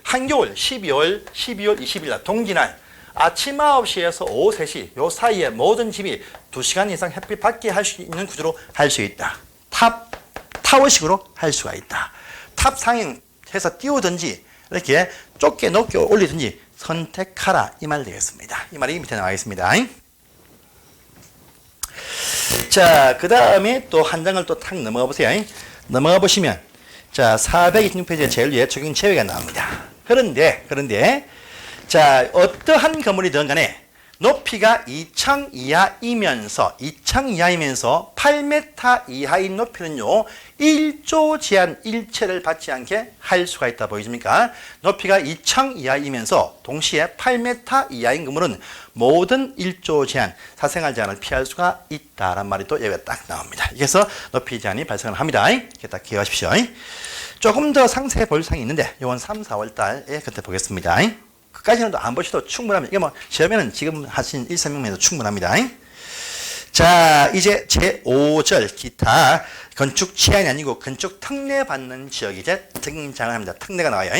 한겨울 12월 20일 날 동지날 아침 9시에서 오후 3시 요 사이에 모든 집이 2시간 이상 햇빛 받게 할 수 있는 구조로 할 수 있다. 타워식으로 할 수가 있다. 탑 상향해서 띄우든지 이렇게 좁게 높게 올리든지 선택하라. 이 말 되겠습니다. 이 말이 밑에 나와 있습니다. 자, 그 다음에 또 한 장을 또 탁 넘어가 보세요. 넘어가 보시면 자 426페이지에 제일 위에 적용 제외가 나옵니다. 그런데 자 어떠한 건물이든 간에 높이가 2층 이하이면서 8m 이하인 높이는요 1조 제한 일체를 받지 않게 할 수가 있다. 보이십니까? 높이가 2층 이하이면서 동시에 8m 이하인 건물은 모든 1조 제한, 사생활 제한을 피할 수가 있다란 말이 또 예외가 딱 나옵니다. 그래서 높이 제한이 발생을 합니다. 이렇게 딱 기억하십시오. 조금 더 상세히 볼 사항이 있는데 이건 3, 4월 달에 그때 보겠습니다. 그까지는 또 안 보셔도 충분합니다. 이게 뭐 시험에는 지금 하신 1, 3명에도 충분합니다. 자, 이제 제5절 기타 건축 제한이 아니고 건축 특례 받는 지역이 이제 등장을 합니다. 특례가 나와요.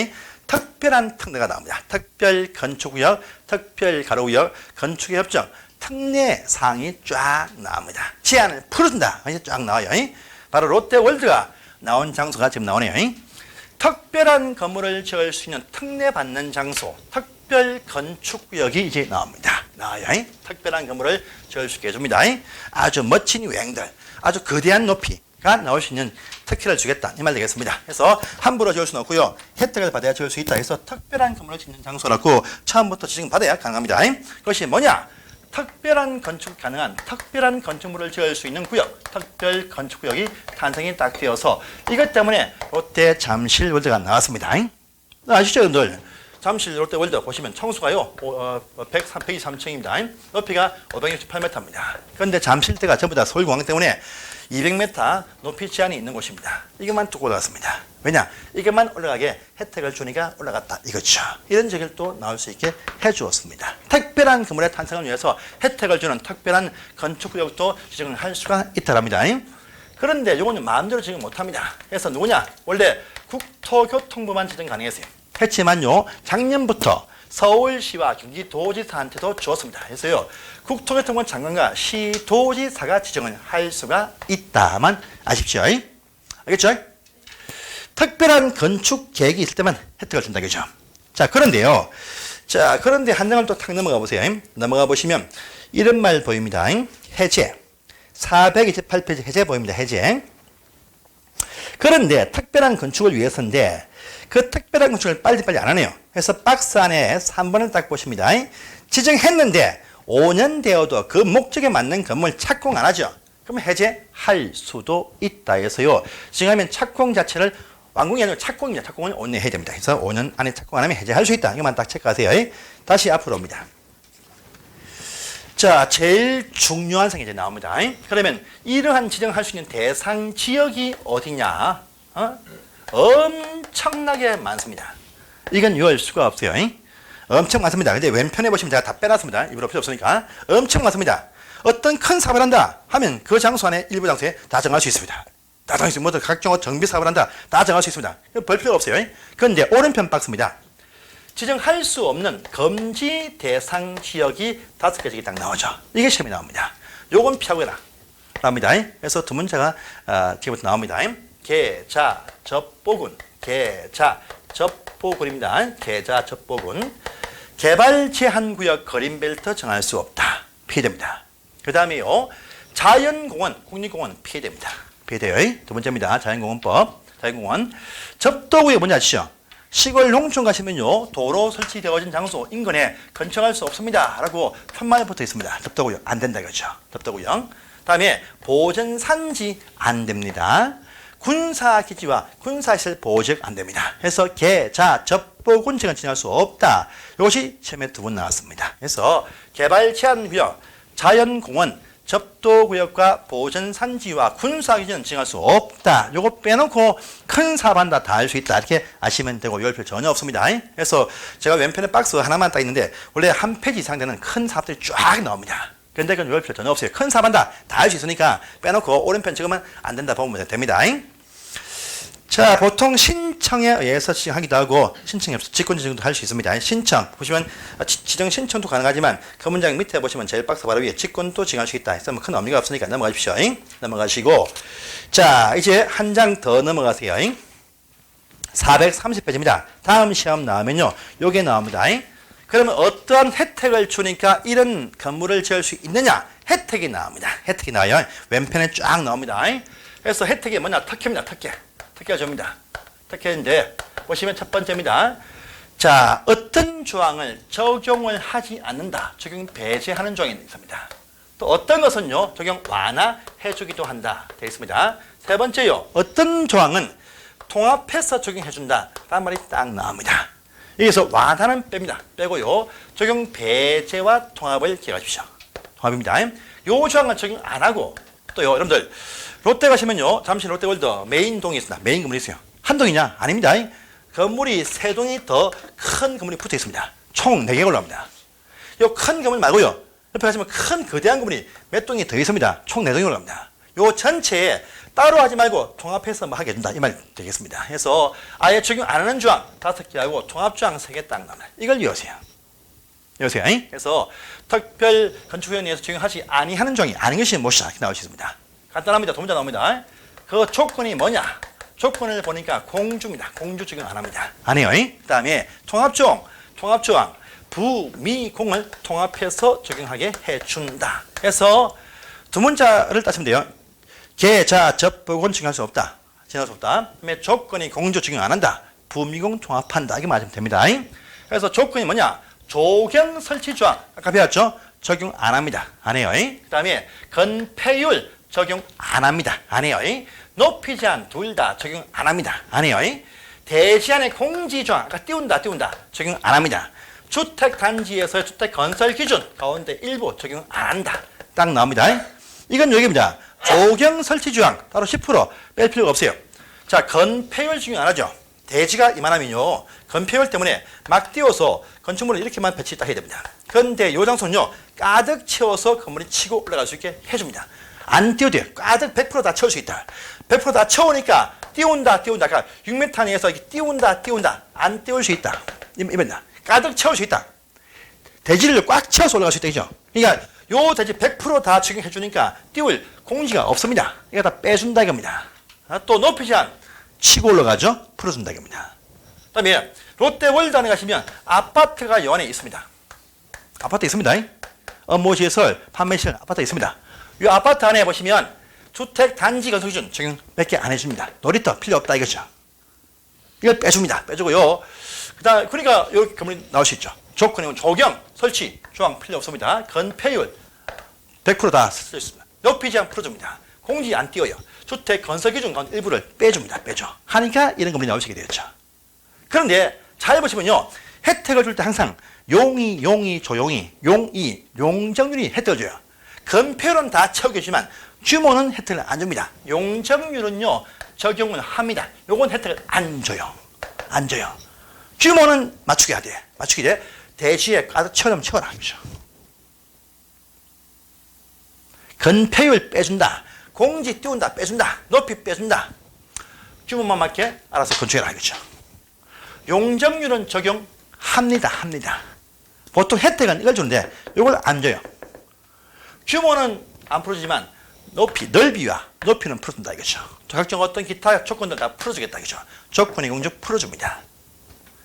특별한 특례가 나옵니다. 특별 건축구역, 특별 가로구역, 건축협정, 특례 사항이 쫙 나옵니다. 제한을 풀어준다. 이제 쫙 나와요. 바로 롯데월드가 나온 장소가 지금 나오네요. 특별한 건물을 지을 수 있는 특례 받는 장소, 특별 건축구역이 이제 나옵니다. 나와요. 특별한 건물을 지을 수 있게 해줍니다. 아주 멋진 외형들, 아주 거대한 높이가 나올 수 있는 특혜를 주겠다. 이 말 되겠습니다. 그래서 함부로 지을 수는 없고요. 혜택을 받아야 지을 수 있다. 그래서 특별한 건물을 짓는 장소라고 처음부터 지금 받아야 가능합니다. 그것이 뭐냐? 특별한 건축 가능한 특별한 건축물을 지을 수 있는 구역, 특별 건축구역이 탄생이 딱 되어서 이것 때문에 롯데 잠실월드가 나왔습니다. 아시죠, 여러분들? 잠실 롯데월드 보시면 청수가요 123층입니다. 높이가 568m입니다. 그런데 잠실대가 전부 다 서울공항 때문에 200m 높이 제한이 있는 곳입니다. 이것만 뚝 올라갔습니다. 왜냐? 이것만 올라가게 혜택을 주니까 올라갔다. 이거죠. 이런 적을 또 나올 수 있게 해주었습니다. 특별한 건물의 탄생을 위해서 혜택을 주는 특별한 건축구역도 지정을 할 수가 있다랍니다. 그런데 이거는 마음대로 지정 못합니다. 그래서 누구냐? 원래 국토교통부만 지정 가능했어요. 했지만요, 작년부터 서울시와 경기도지사한테도 주었습니다. 그래서요, 국토교통부 장관과 시도지사가 지정을 할 수가 있다만 아십시오. 알겠죠? 특별한 건축 계획이 있을 때만 혜택을 준다. 그죠? 자, 그런데요. 자, 그런데 한 장을 또 탁 넘어가 보세요. 넘어가 보시면 이런 말 보입니다. 해제, 428페이지 해제 보입니다. 해제. 그런데 특별한 건축을 위해서인데 그 특별한 건축을 빨리빨리 안 하네요. 그래서 박스 안에 3번을 딱 보십니다. 지정했는데 5년 되어도 그 목적에 맞는 건물 착공 안 하죠. 그럼 해제할 수도 있다 해서요. 지금하면 착공 자체를 완공이 아니고 착공입니다. 착공은 5년 해야 됩니다. 그래서 5년 안에 착공 안 하면 해제할 수 있다. 이것만 딱 체크하세요. 다시 앞으로 옵니다. 자, 제일 중요한 상이 이제 나옵니다. 그러면 이러한 지정할 수 있는 대상 지역이 어디냐? 엄청나게 많습니다. 이건 요할 수가 없어요. 엄청 많습니다. 근데 왼편에 보시면 제가 다 빼놨습니다. 일부러 필요 없으니까. 엄청 많습니다. 어떤 큰 사업을 한다 하면 그 장소 안에 일부 장소에 다 정할 수 있습니다. 다 정할 수 있습니다. 각종 정비 사업을 한다. 다 정할 수 있습니다. 별 필요 없어요. 그런데 오른편 박스입니다. 지정할 수 없는 금지 대상 지역이 5개 딱 나오죠. 이게 시험에 나옵니다. 요건 피하고 해라. 나옵니다. 그래서 두 문제가 지금부터 나옵니다. 계좌 접보군. 계좌 접보군입니다. 계좌 접보군. 개발 제한 구역 그린벨트 정할 수 없다. 피해됩니다. 그 다음에요. 자연공원, 국립공원 피해됩니다. 피해돼요. 두 번째입니다. 자연공원법. 자연공원. 접도구역 뭔지 아시죠? 시골 농촌 가시면요. 도로 설치되어진 장소 인근에 건축할 수 없습니다. 라고 편말에 붙어 있습니다. 접도구역 안 된다 이거죠. 접도구역. 다음에 보전산지 안 됩니다. 군사기지와 군사시설 보호지역 안 됩니다. 그래서 계좌 접보군 지역은 지정할 수 없다. 이것이 시험에 두 번 나왔습니다. 그래서 개발 제한 구역, 자연공원, 접도구역과 보전산지와 군사기지는 지정할 수 없다. 요거 빼놓고 큰 사업한다 다 할 수 있다. 이렇게 아시면 되고 요일표 전혀 없습니다. 그래서 제가 왼편에 박스 하나만 딱 있는데 원래 한 페이지 이상 되는 큰 사업들이 쫙 나옵니다. 근데 그건 요일표 전혀 없어요. 큰 사업한다 다 할 수 있으니까 빼놓고 오른편 지금은 안 된다 보면 됩니다. 자, 보통 신청에 의해서 지정하기도 하고 신청이 없어 직권 지정도 할 수 있습니다. 신청 보시면 지정 신청도 가능하지만 그 문장 밑에 보시면 제일 박스 바로 위에 직권도 지정할 수 있다. 그래서 큰 의미가 없으니까 넘어가십시오. 넘어가시고 자, 이제 한 장 더 넘어가세요. 430페이지입니다. 다음 시험 나오면요. 요게 나옵니다. 그러면 어떠한 혜택을 주니까 이런 건물을 지을 수 있느냐? 혜택이 나옵니다. 혜택이 나와요. 왼편에 쫙 나옵니다. 그래서 혜택이 뭐냐? 특혜입니다. 특혜가 줍니다. 특혜인데 보시면 첫 번째입니다. 자, 어떤 조항을 적용을 하지 않는다. 적용 배제하는 조항이 있습니다. 또 어떤 것은요. 적용 완화해 주기도 한다. 되어 있습니다. 세 번째요. 어떤 조항은 통합해서 적용해 준다. 라는 말이 딱 나옵니다. 여기서 완화는 뺍니다. 빼고요. 적용 배제와 통합을 기억하십시오. 통합입니다. 요 조항은 적용 안 하고 또요. 여러분들 롯데 가시면요. 잠시 롯데월드 메인동이 있습니다. 메인 건물이 있어요. 한 동이냐? 아닙니다. 건물이 세 동이 더 큰 건물이 붙어 있습니다. 총 4개가 올라옵니다. 요 큰 건물 말고요. 옆에 가시면 큰 거대한 건물이 몇 동이 더 있습니다. 총 4동이 올라옵니다. 요 전체에 따로 하지 말고 통합해서 뭐 하게 해준다. 이 말 되겠습니다. 그래서 아예 적용 안 하는 조항 5개하고 통합조항 3개 딱 나옵니다. 이걸 이해하세요. 이해하세요. 그래서 특별 건축위원회에 의해서 적용하지 아니하는 조항이 아닌 것이 무엇이다. 이렇게 나올 수 있습니다. 간단합니다. 두 문제 나옵니다. 그 조건이 뭐냐? 조건을 보니까 공주입니다. 공주 적용 안 합니다. 안 해요. 그 다음에 통합조항, 부미공을 통합해서 적용하게 해준다. 그래서 두 문자를 따시면 돼요. 계좌 접보군 적용할 수 없다. 지정할 수 없다. 그다음에 조건이 공주 적용 안 한다. 부미공 통합한다. 이게 맞으면 됩니다. 그래서 조건이 뭐냐? 조경 설치 조항. 아까 배웠죠? 적용 안 합니다. 안 해요. 그 다음에 건폐율 적용 안 합니다. 안 해요. 높이 제한 둘 다 적용 안 합니다. 안 해요. 대지안의 공지조항, 아까 띄운다. 적용 안 합니다. 주택단지에서의 주택 건설 기준 가운데 일부 적용 안 한다. 딱 나옵니다. 이건 여기입니다. 조경 설치 조항 따로 10% 뺄 필요가 없어요. 자, 건폐율 적용 안 하죠. 대지가 이만하면요. 건폐율 때문에 막 띄워서 건축물을 이렇게만 배치 딱 해야 됩니다. 그런데 요 장소는요. 가득 채워서 건물이 치고 올라갈 수 있게 해줍니다. 안 띄워도 돼요. 가득 100% 다 채울 수 있다. 100% 다 채우니까 띄운다. 그러니까 6m 내에서 이렇게 띄운다. 안 띄울 수 있다. 이겁니다. 가득 채울 수 있다. 대지를 꽉 채워서 올라갈 수 있다. 그죠? 그러니까 요 대지 100% 다 적용해 주니까 띄울 공지가 없습니다. 이거 다 빼준다 이겁니다. 또 높이 제한 치고 올라가죠? 풀어준다 이겁니다. 그 다음에 롯데월드 안에 가시면 아파트가 요 안에 있습니다. 아파트 있습니다. 업무시설, 판매시설, 아파트 있습니다. 이 아파트 안에 보시면 주택 단지 건설 기준 적용 몇 개 안 해줍니다. 놀이터 필요 없다 이거죠. 이걸 빼줍니다. 빼주고요. 그다음 그러니까 이렇게 건물이 나올 수 있죠. 조건은 조경, 설치, 조항 필요 없습니다. 건폐율 100%다 쓸 수 있습니다. 높이 제한 풀어줍니다. 공지 안 띄워요. 주택 건설 기준 가운데 일부를 빼줍니다. 빼줘. 하니까 이런 건물이 나올 수 있게 되었죠. 그런데 잘 보시면요. 혜택을 줄 때 항상 용이, 조용히, 용적률이 혜택을 줘요. 건폐율은 다 채우겠지만 규모는 혜택을 안 줍니다. 용적률은요, 적용은 합니다. 요건 혜택을 안 줘요. 안 줘요. 규모는 맞추게 해야 돼. 맞추게 돼. 대지에 가득 채워놓으면 채워라. 그죠? 건폐율 빼준다. 공지 띄운다. 빼준다. 높이 빼준다. 규모만 맞게 알아서 건축해라. 이거죠. 용적률은 적용합니다. 합니다. 보통 혜택은 이걸 주는데 이걸 안 줘요. 규모는 안 풀어주지만 넓이와 높이는 풀어준다 이거죠. 각종 어떤 기타 조건들 다 풀어주겠다 이거죠. 조건의 공적 풀어줍니다.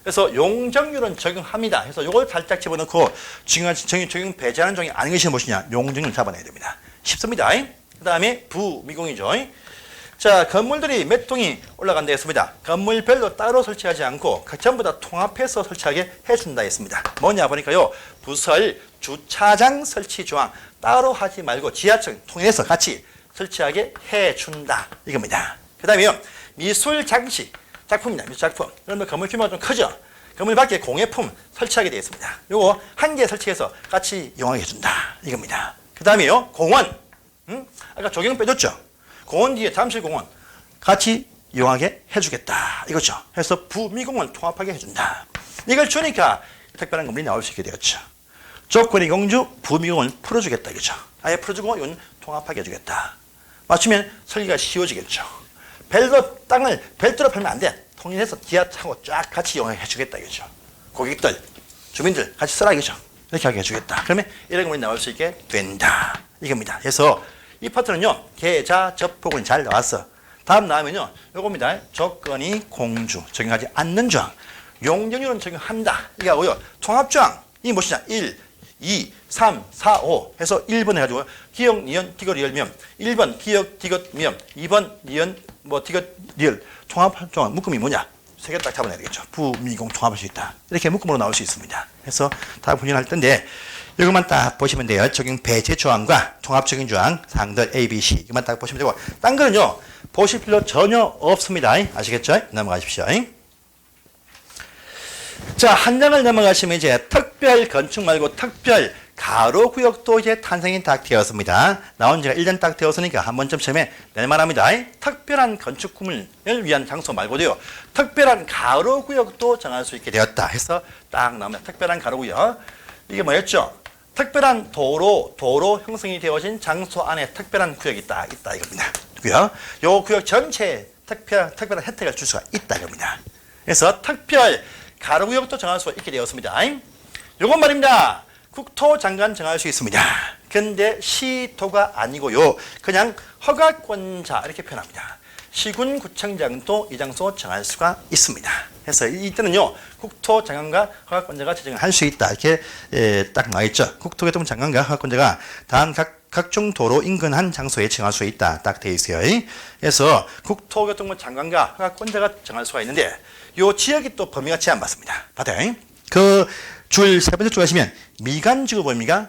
그래서 용적률은 적용합니다. 그래서 이걸 살짝 집어넣고 중요한 적용 배제하는 종이 아닌 것이 무엇이냐? 용적률 잡아내야 됩니다. 쉽습니다. 그 다음에 부미공이죠. 자, 건물들이 몇 동이 올라간다 했습니다. 건물별로 따로 설치하지 않고 전부 다 통합해서 설치하게 해준다 했습니다. 뭐냐 보니까요. 부설, 주차장 설치 조항 따로 하지 말고 지하철 통해서 같이 설치하게 해준다. 이겁니다. 그 다음에요. 미술 장식 작품입니다. 미술 작품. 그러면 건물 규모가 좀 크죠. 건물 밖에 공예품 설치하게 되어 있습니다. 요거 한 개 설치해서 같이 이용하게 해준다. 이겁니다. 그 다음에요. 공원. 아까 조경 빼줬죠. 공원 뒤에 잠실공원 같이 이용하게 해주겠다. 이거죠. 그래서 부미공원 통합하게 해준다. 이걸 주니까 특별한 건물이 나올 수 있게 되었죠. 조건이 공주 부미공원 풀어주겠다. 이거죠. 아예 풀어주고 이건 통합하게 해주겠다. 맞추면 설계가 쉬워지겠죠. 땅을 별도로 팔면 안 돼. 통일해서 지하차고 쫙 같이 이용해 주겠다. 이거죠. 고객들, 주민들 같이 쓰라. 이거죠. 이렇게 하게 해주겠다. 그러면 이런 건물이 나올 수 있게 된다. 이겁니다. 그래서 이 파트는요, 계좌 접촉은 잘 나왔어. 다음 나오면요, 요겁니다. 조건이 공주, 적용하지 않는 조항. 용적률은 적용한다. 이게 하고요, 통합조항. 이 무엇이냐? 1, 2, 3, 4, 5 해서 1번 해가지고, 기역, 니은, 디귿, 리을, 미음. 1번, 기역, 디귿, 미음. 2번, 니은, 디귿, 리을. 통합조항, 묶음이 뭐냐? 세 개 딱 잡아내야 되겠죠. 부미공 통합할 수 있다. 이렇게 묶음으로 나올 수 있습니다. 그래서 다 분열할 텐데, 이것만 딱 보시면 돼요. 적용 배제 조항과 통합 적용 조항, 사항들 A, B, C. 이것만 딱 보시면 되고, 딴 거는요, 보실 필요 전혀 없습니다. 아시겠죠? 넘어가십시오. 자, 한 장을 넘어가시면 이제 특별 건축 말고 특별 가로 구역도 이제 탄생이 딱 되었습니다. 나온 지가 1년 딱 되었으니까 한 번쯤 처음에 낼만합니다. 특별한 건축물을 위한 장소 말고도요, 특별한 가로 구역도 정할 수 있게 되었다 해서 딱 나옵니다. 특별한 가로 구역. 이게 뭐였죠? 특별한 도로 형성이 되어진 장소 안에 특별한 구역이 있다 이겁니다. 구역. 요 구역 전체에 특별한 혜택을 줄 수가 있다 이겁니다. 그래서 특별 가로구역도 정할 수가 있게 되었습니다. 요건 말입니다. 국토장관 정할 수 있습니다. 근데 시도가 아니고요. 그냥 허가권자 이렇게 표현합니다. 시군구청장도 이 장소 정할 수가 있습니다. 그래서 이때는요, 국토장관과 허가권자가 지정을 할 수 있다. 이렇게 딱 나와 있죠. 국토교통장관과 허가권자가 단 각종 도로 인근한 장소에 정할 수 있다. 딱 되어 있어요. 그래서 국토교통부 장관과 허가권자가 정할 수가 있는데, 이 지역이 또 범위가 제한받습니다. 받아요. 그 줄 세 번째 줄 가시면 미관지구 보입니까?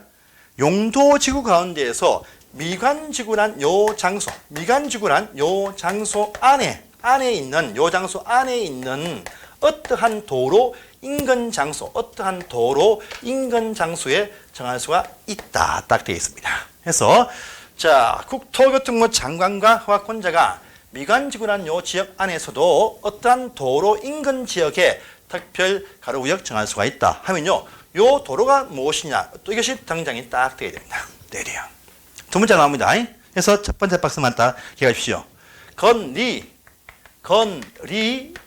용도지구 가운데에서 미관지구란 요 장소, 미관지구란 요 장소 안에 있는 요 장소 안에 있는 어떠한 도로 인근 장소, 어떠한 도로 인근 장소에 정할 수가 있다. 딱 되어 있습니다. 그래서 자, 국토교통부 장관과 허가권자가 미관지구란 요 지역 안에서도 어떠한 도로 인근 지역에 특별 가로구역 정할 수가 있다 하면요, 요 도로가 무엇이냐, 또 이것이 등장이 딱 되어야 됩니다. 내려. 두 문제 나옵니다. 그래서 첫 번째 박스만 딱 기억하십시오. 건리,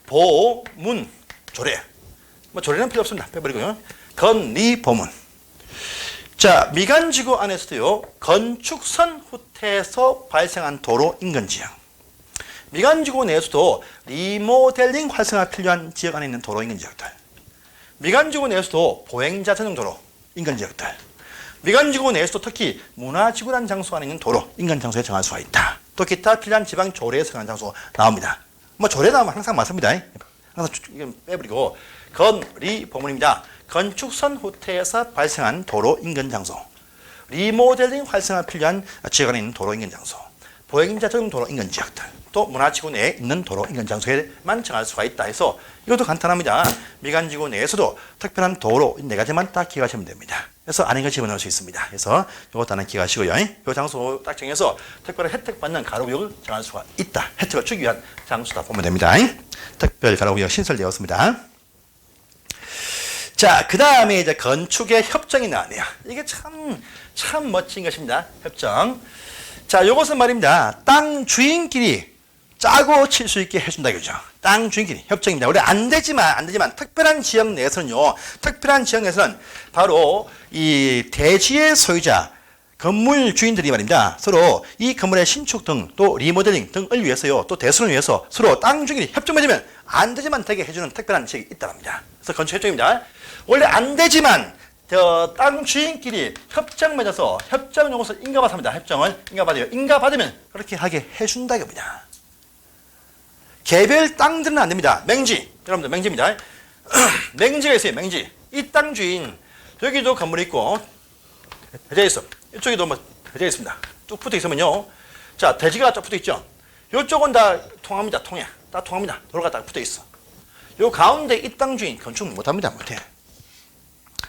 보문, 조례. 뭐 조례는 필요 없습니다. 빼버리고요. 건리, 보문. 자, 미관지구 안에서도요, 건축선 후퇴에서 발생한 도로 인근 지역. 미관지구 내에서도 리모델링 활성화 필요한 지역 안에 있는 도로 인근 지역들. 미관지구 내에서도 보행자 전용 도로 인근 지역들. 미관지구 내에서도 특히 문화지구라는 장소 안에 있는 도로, 인근 장소에 정할 수가 있다. 또 기타 필요한 지방 조례에서 정한 장소 나옵니다. 뭐 조례 나오면 항상 많습니다. 항상 이건 빼버리고 건리 보문입니다. 건축선 후퇴에서 발생한 도로 인근 장소, 리모델링 활성화 필요한 지역 안에 있는 도로 인근 장소, 보행자 전용 도로 인근 지역들, 또 문화지구 내에 있는 도로 인근 장소에만 정할 수가 있다 해서 이것도 간단합니다. 미관지구 내에서도 특별한 도로 4가지만 딱 기억하시면 됩니다. 그래서 안에 걸 집어넣을 수 있습니다. 그래서 이것도 하나 기억하시고요. 이 장소 딱 정해서 특별한 혜택 받는 가로구역을 정할 수가 있다. 혜택을 주기 위한 장소다 보면 됩니다. 특별 가로구역 신설되었습니다. 자, 그 다음에 이제 건축의 협정이 나왔네요. 이게 참 멋진 것입니다. 협정. 자, 요것은 말입니다. 땅 주인끼리 짜고 칠 수 있게 해준다 이거죠. 땅 주인끼리 협정입니다. 원래 안 되지만 특별한 지역 내에서는요. 특별한 지역 내에서는 바로 이 대지의 소유자 건물 주인들이 말입니다. 서로 이 건물의 신축 등 또 리모델링 등을 위해서요. 또 대수를 위해서 서로 땅 주인끼리 협정 맺으면 안 되지만 되게 해주는 특별한 지역이 있다는 겁니다. 그래서 건축 협정입니다. 원래 안 되지만 땅 주인끼리 협정 맺어서 협정 요것을 인가받아 합니다. 협정을 인가받아요. 인가받으면 그렇게 하게 해준다 이겁니다. 개별 땅들은 안 됩니다. 맹지, 여러분들 맹지입니다. 맹지가 있어요. 맹지. 이 땅 주인 여기도 건물이 있고 대지가 있어. 이쪽에도 뭐 대지가 있습니다. 쭉 붙어 있으면요. 자, 대지가 쭉 붙어 있죠. 이쪽은 다 통합니다. 통해. 다 통합니다. 도로가 딱 붙어 있어. 요 가운데 이 땅 주인 건축 못합니다. 못해.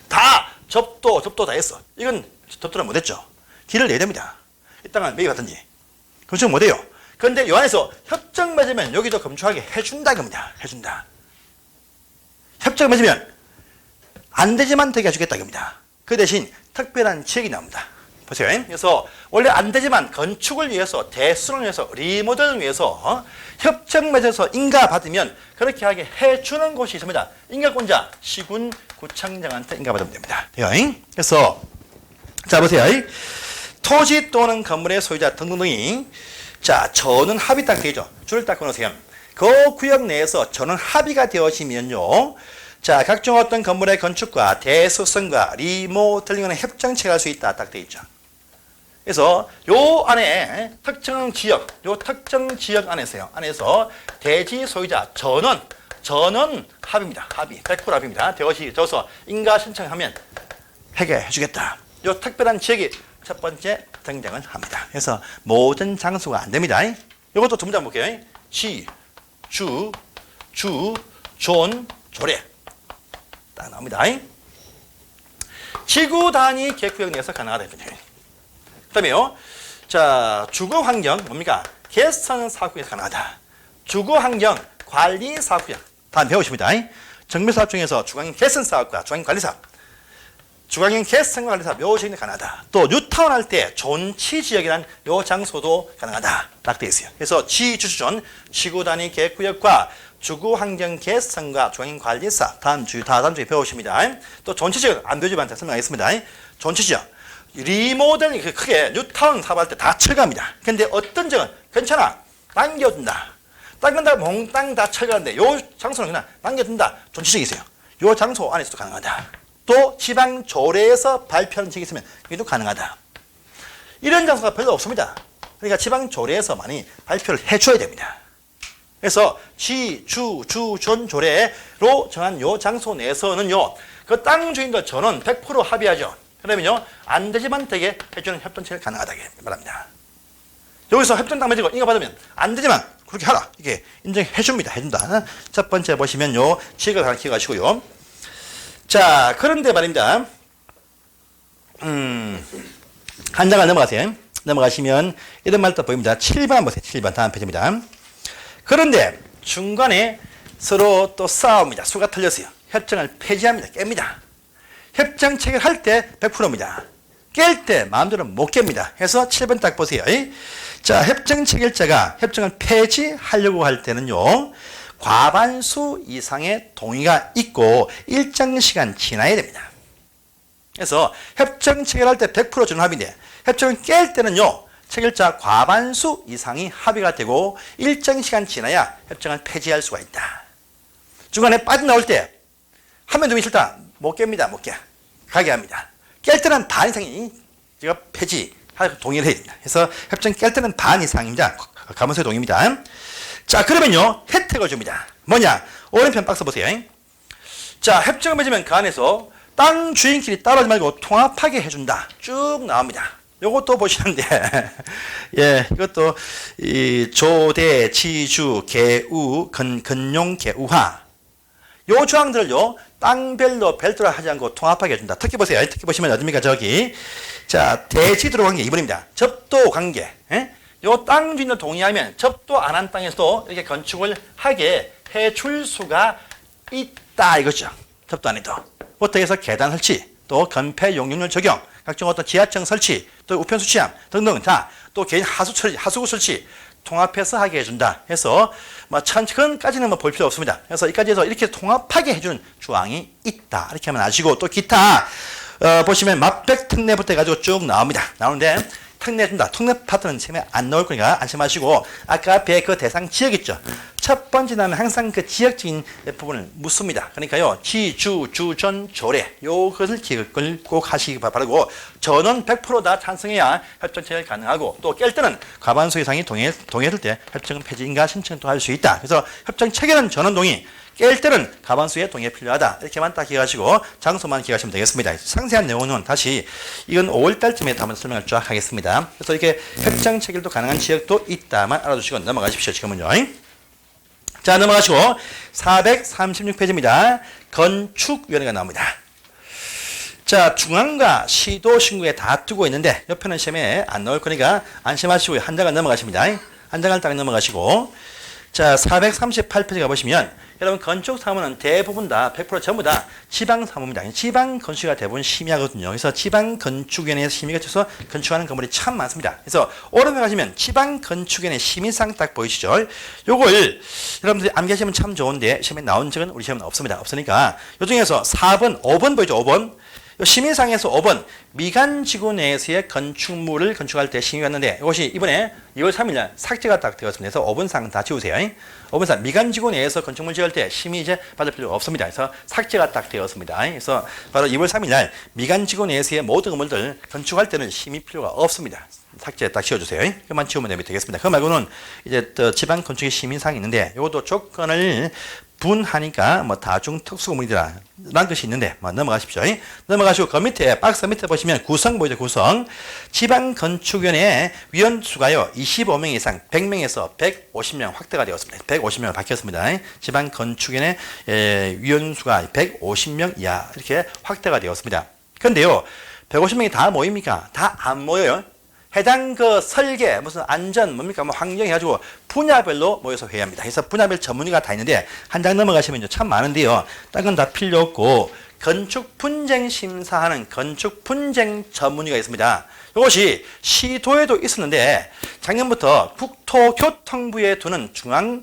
다 접도 다 했어. 이건 접도를 못했죠. 길을 내야 됩니다. 이 땅을 매입하든지 건축 못해요. 그런데 요 안에서 협정 맺으면 여기도 건축하게 해준다 겁니다. 해준다. 협정 맺으면 안 되지만 되게 해주겠다 겁니다. 그 대신 특별한 지역이 나옵니다. 보세요. 그래서 원래 안 되지만 건축을 위해서, 대수를 위해서, 리모델을 위해서 협정 맺어서 인가 받으면 그렇게 하게 해주는 곳이 있습니다. 인가권자 시군 구청장한테 인가 받으면 됩니다. 그래서 자 보세요. 토지 또는 건물의 소유자 등등등이 자 전원 합의 딱 되죠. 줄을 딱 끊으세요. 그 구역 내에서 전원 합의가 되어지면요. 자 각종 어떤 건물의 건축과 대수성과 리모델링을 협정 체결할 수 있다 딱 돼 있죠. 그래서 요 안에 특정 지역, 요 특정 지역 안에서 대지 소유자 전원 합의입니다. 합의, 100% 합의입니다. 되어서 인가 신청하면 해결해 주겠다. 요 특별한 지역이 첫 번째 등장을 합니다. 그래서 모든 장소가 안 됩니다. 이것도 두 문장 볼게요. 지, 주, 존, 조례. 딱 나옵니다. 지구 단위 계획구역 내에서 가능하다. 그 다음에요. 자, 주거환경 뭡니까? 개선 사업구역에서 가능하다. 주거환경 관리 사업구역. 다 배우십니다. 정비사업 중에서 주거환경 개선 사업과 주거환경 관리사업. 주거환경 개선 관리사업 요 지역이 가능하다. 또 뉴타운 할 때 존치지역이란 요 장소도 가능하다. 딱 되어 있어요. 그래서 지주주존 지구 단위 계획구역과 주거환경 개선과 주거환경 관리사업 다음 주에 배우십니다. 또 존치지역 안 배우지만 설명하겠습니다. 존치지역. 리모델링 크게 뉴타운 사업할 때 다 철거합니다. 근데 어떤 지역은 괜찮아 남겨둔다. 몽땅 다 철거하는데 요 장소는 그냥 남겨둔다. 존치지역이 있어요. 요 장소 안에서도 가능하다. 또 지방 조례에서 발표하는 지역이 있으면 이것도 가능하다. 이런 장소가 별로 없습니다. 그러니까 지방 조례에서 많이 발표를 해줘야 됩니다. 그래서 지, 주, 존 조례로 정한 요 장소 내에서는요 그 땅 주인들 전원 100% 합의하죠. 그러면요 안 되지만 되게 해주는 협정체가 가능하다고 말합니다. 여기서 협정 딱 맺고 인가 받으면 안 되지만 그렇게 하라 이게 인정해 줍니다. 해준다. 첫 번째 보시면요 지역을 하나 기억하시고요. 자 그런데 말입니다. 한 장을 넘어가세요. 넘어가시면 이런 말도 보입니다. 7번 보세요. 7번 다음 페이지입니다. 그런데 중간에 서로 또 싸웁니다. 수가 틀렸어요. 협정을 폐지합니다. 깹니다. 협정 체결할 때 100%입니다. 깰 때 마음대로 못 깹니다. 해서 7번 딱 보세요. 자, 협정 체결자가 협정을 폐지하려고 할 때는요. 과반수 이상의 동의가 있고 일정 시간 지나야 됩니다. 그래서 협정 체결할 때 100% 전합인데 협정을 깰 때는요. 체결자 과반수 이상이 합의가 되고 일정 시간 지나야 협정을 폐지할 수가 있다. 중간에 빠져나올 때 한 명 더 싫다. 못 깹니다. 못 깨. 가게 합니다. 깰 때는 반 이상이 제가 폐지하고 동의를 해야 됩니다. 그래서 협정 깰 때는 반 이상입니다. 가문서의 동의입니다. 자, 그러면요, 혜택을 줍니다. 뭐냐? 오른편 박스 보세요. 자, 협정을 맺으면 그 안에서 땅 주인끼리 따라하지 말고 통합하게 해준다. 쭉 나옵니다. 요것도 보시는데, 예, 이것도, 조대, 지주, 개우, 근용, 개우화. 요 조항들을요, 땅별로 별도로 하지 않고 통합하게 해준다. 특히 보세요. 특히 보시면 어딥니까? 저기. 자, 대지도로 관계 2번입니다. 접도 관계. 예? 요 땅 주인을 동의하면 접도 안 한 땅에서도 이렇게 건축을 하게 해줄 수가 있다. 이거죠. 접도 안 해도. 부터 해서 계단 설치, 또 건폐 용적률 적용, 각종 어떤 지하층 설치, 또 우편 수치함 등등 다, 또 개인 하수구 설치 통합해서 하게 해준다. 해서 뭐 천건까지는 뭐 볼 필요 없습니다. 그래서 여기까지 해서 이렇게 통합하게 해주는 조항이 있다. 이렇게 하면 아시고 또 기타 보시면 맛백 특례부터 해가지고 쭉 나옵니다. 나오는데 특례 준다. 특례 파트는 처음에 안 나올 거니까 안심하시고 아까 앞에 그 대상 지역 있죠. 첫 번째 나는 항상 그 지역적인 부분을 묻습니다. 그러니까요. 지, 주, 전, 조례 요것을 기억을 꼭 하시기 바라고 전원 100% 다 찬성해야 협정 체결 가능하고 또 깰 때는 과반수 이상이 동의했을 때 협정은 폐지인가 신청도 할 수 있다. 그래서 협정 체결은 전원 동의 깰 때는 과반수의 동의가 필요하다. 이렇게만 딱 기억하시고 장소만 기억하시면 되겠습니다. 상세한 내용은 다시 이건 5월달쯤에 한번 설명을 쫙 하겠습니다. 그래서 이렇게 협정 체결도 가능한 지역도 있다만 알아두시고 넘어가십시오. 지금은요. 자, 넘어가시고 436페이지입니다. 건축위원회가 나옵니다. 자, 중앙과 시도 신구에 다 두고 있는데 옆에는 시험에 안 나올 거니까 안심하시고 한 장을 넘어가십니다. 한 장을 딱 넘어가시고 자, 438페이지 가보시면 여러분 건축 사무는 대부분 다 100% 전부 다 지방 사무입니다. 지방 건축가 대부분 심의하거든요. 그래서 지방 건축위원회에서 심의가 돼서 건축하는 건물이 참 많습니다. 그래서 오른쪽 가시면 지방 건축위원회 심의상 딱 보이시죠? 요걸 여러분들이 암기하시면 참 좋은데 시험에 나온 적은 우리 시험은 없습니다. 없으니까 요 중에서 4번, 5번 보이죠? 5번. 심의상에서 5번 미간지구 내에서의 건축물을 건축할 때 심의했는데 이것이 이번에 2월 3일 날 삭제가 딱 되었습니다. 그래서 5번상 다 지우세요. 5번상 미간지구 내에서 건축물 지을 때 심의 이제 받을 필요가 없습니다. 그래서 삭제가 딱 되었습니다. 그래서 바로 2월 3일 날 미간지구 내에서의 모든 건물들 건축할 때는 심의 필요가 없습니다. 삭제 딱 지워주세요. 그만 지우면 되겠습니다. 그 말고는 이제 또 지방 건축의 심의사항이 있는데 이것도 조건을 분하니까 뭐 다중 특수건물이라 라는 것이 있는데 뭐 넘어가십시오. 넘어가시고 그 밑에 박스 밑에 보시면 구성 보이죠. 구성 지방건축위원회 위원수가요 25명 이상 100명에서 150명 확대가 되었습니다. 150명을 바뀌었습니다. 지방건축위원회 위원수가 150명 이하 이렇게 확대가 되었습니다. 그런데요 150명이 다 모입니까? 다 안 모여요. 해당 그 설계, 무슨 안전, 뭡니까, 뭐 환경 해가지고 분야별로 모여서 회의합니다. 그래서 분야별 전문의가 다 있는데 한 장 넘어가시면 참 많은데요. 딴 건 다 필요 없고 건축 분쟁 심사하는 건축 분쟁 전문의가 있습니다. 이것이 시도에도 있었는데 작년부터 국토교통부에 두는 중앙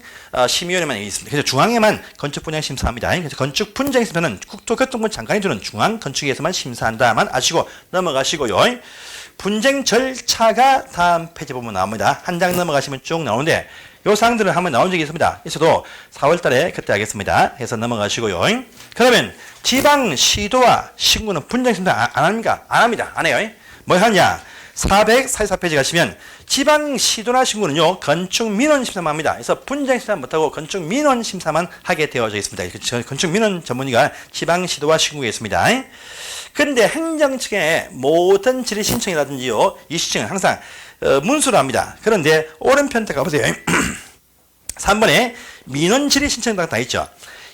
심의위원회만 있습니다. 그래서 중앙에만 건축 분쟁 심사합니다. 그래서 건축 분쟁 심사는 국토교통부 장관이 두는 중앙 건축위에서만 심사한다만 아시고 넘어가시고요. 분쟁 절차가 다음 페이지 보면 나옵니다. 한 장 넘어가시면 쭉 나오는데 요 사항들은 한번 나온 적이 있습니다. 있어도 4월 달에 그때 하겠습니다. 해서 넘어가시고요. 그러면 지방 시도와 신구는 분쟁 심사 안 합니까? 안 합니다. 안 해요. 뭐 하냐? 444페이지 가시면 지방 시도나 신구는요 건축 민원 심사만 합니다. 그래서 분쟁 심사 못하고 건축 민원 심사만 하게 되어져 있습니다. 건축 민원 전문의가 지방 시도와 신구에 있습니다. 근데 행정청의 모든 질의 신청이라든지요 이 신청은 항상 문수로 합니다. 그런데 오른편 때 가보세요. 3번에 민원 질의 신청 다 있죠.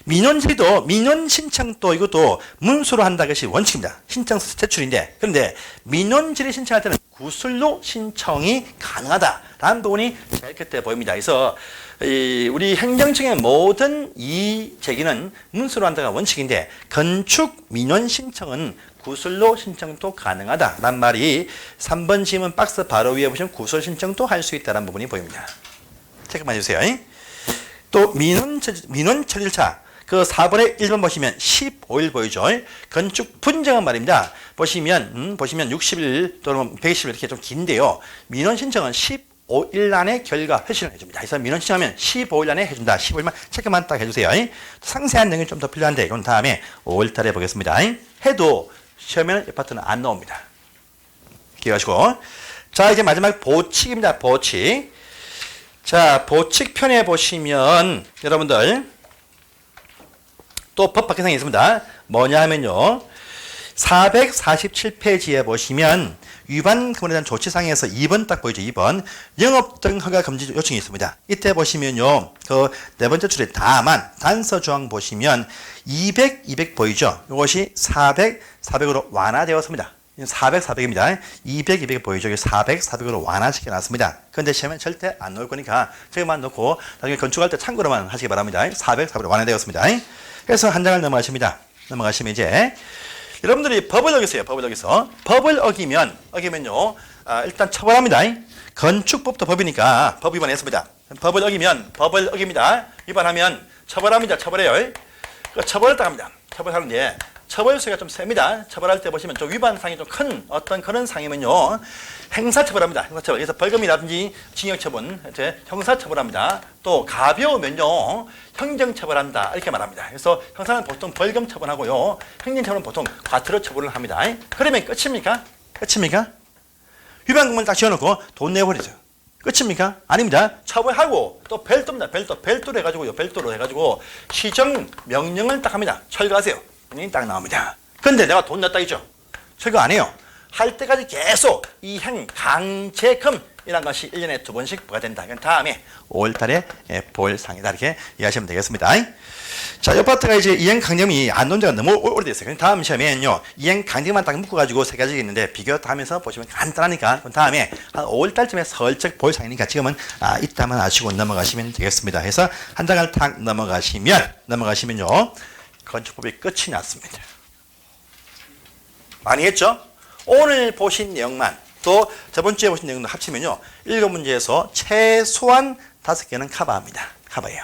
민원 질의도 민원 신청도 이것도 문수로 한다 것이 원칙입니다. 신청서 제출인데 그런데 민원 질의 신청할 때는 구술로 신청이 가능하다라는 부분이 제일 끝에 보입니다. 그래서 우리 행정청의 모든 이의 제기는 문수로 한다가 원칙인데 건축 민원 신청은 구술로 신청도 가능하다라는 말이 3번 지문 박스 바로 위에 보시면 구술 신청도 할 수 있다는 부분이 보입니다. 체크만 해주세요. 또 민원 처리절차 그 4번에 1번 보시면 15일 보이죠. 건축 분쟁은 말입니다. 보시면 60일 또는 120일 이렇게 좀 긴데요. 민원 신청은 15일 안에 결과 회신을 해줍니다. 그래서 민원 신청하면 15일 안에 해준다. 15일만 체크만 딱 해주세요. 상세한 내용이 좀 더 필요한데 이건 다음에 5월 달에 보겠습니다. 해도 시험에는 이 파트는 안 나옵니다. 기억하시고. 자, 이제 마지막 보칙입니다. 보칙. 자, 보칙 편에 보시면 여러분들 또 법 개상이 있습니다. 뭐냐 하면요. 447페이지에 보시면 위반 근무에 대한 조치사항에서 2번 딱 보이죠. 2번. 영업 등 허가 금지 요청이 있습니다. 이때 보시면요. 그 네 번째 줄에 다만 단서 조항 보시면 200 보이죠. 이것이 400으로 완화되었습니다. 400입니다. 200 보이죠. 400으로 완화시켜 놨습니다. 그런데 시험엔 절대 안 넣을 거니까 저기만 넣고 나중에 건축할 때 참고로만 하시기 바랍니다. 400으로 완화되었습니다. 그래서 한 장을 넘어가십니다. 넘어가시면 이제 여러분들이 법을 어겼어요. 법을 어기면요. 일단 처벌합니다. 건축법도 법이니까 법 위반했습니다. 법을 어깁니다. 위반하면 처벌합니다. 처벌해요. 처벌을 딱 합니다. 처벌하는데 처벌수가 좀 셉니다. 처벌할 때 보시면 좀 위반상이 좀 큰 어떤 그런 상이면요. 행사처벌합니다. 행사처벌. 그래서 벌금이라든지 징역처분, 형사처벌합니다. 또 가벼우면요. 행정처벌한다. 이렇게 말합니다. 그래서 형사는 보통 벌금 처분하고요. 행정처벌은 보통 과태료 처분을 합니다. 그러면 끝입니까? 위반금을 딱 지어놓고 돈 내버리죠. 끝입니까? 아닙니다. 처벌하고 또 별도입니다. 별도로 해가지고요. 별도로 해가지고 시정 명령을 딱 합니다. 철거하세요. 딱 나옵니다. 근데 내가 돈 냈다 했죠. 철거 안 해요. 할 때까지 계속 이행 강제금이라는 것이 1년에 2번씩 부과된다. 그 다음에 5월달에 보일상이다. 이렇게 이해하시면 되겠습니다. 자, 이 파트가 이제 이행 강제금이 안 논 지가 너무 오래됐어요. 다음 시험에는요, 이행 강제금만 딱 묶어가지고 세 가지가 있는데 비교 다 하면서 보시면 간단하니까 그 다음에 한 5월달쯤에 슬쩍 보일상이니까 지금은 이따만 아시고 넘어가시면 되겠습니다. 해서 한 장을 탁 넘어가시면요, 건축법이 끝이 났습니다. 많이 했죠? 오늘 보신 내용만 또 저번 주에 보신 내용도 합치면요. 7문제에서 최소한 5개는 커버합니다. 커버예요.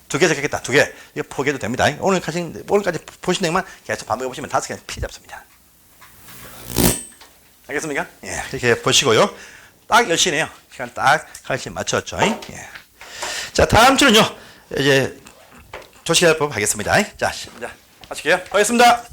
2개 적겠다. 2개. 이거 포기해도 됩니다. 오늘까지 보신 내용만 계속 반복해 보시면 5개는 피 잡습니다. 알겠습니까? 예. 이렇게 보시고요. 딱 10시네요. 시간 딱 갈시 맞췄죠. 예. 자, 다음 주는요. 이제 조시할 법 하겠습니다. 자, 마칠게요. 하겠습니다.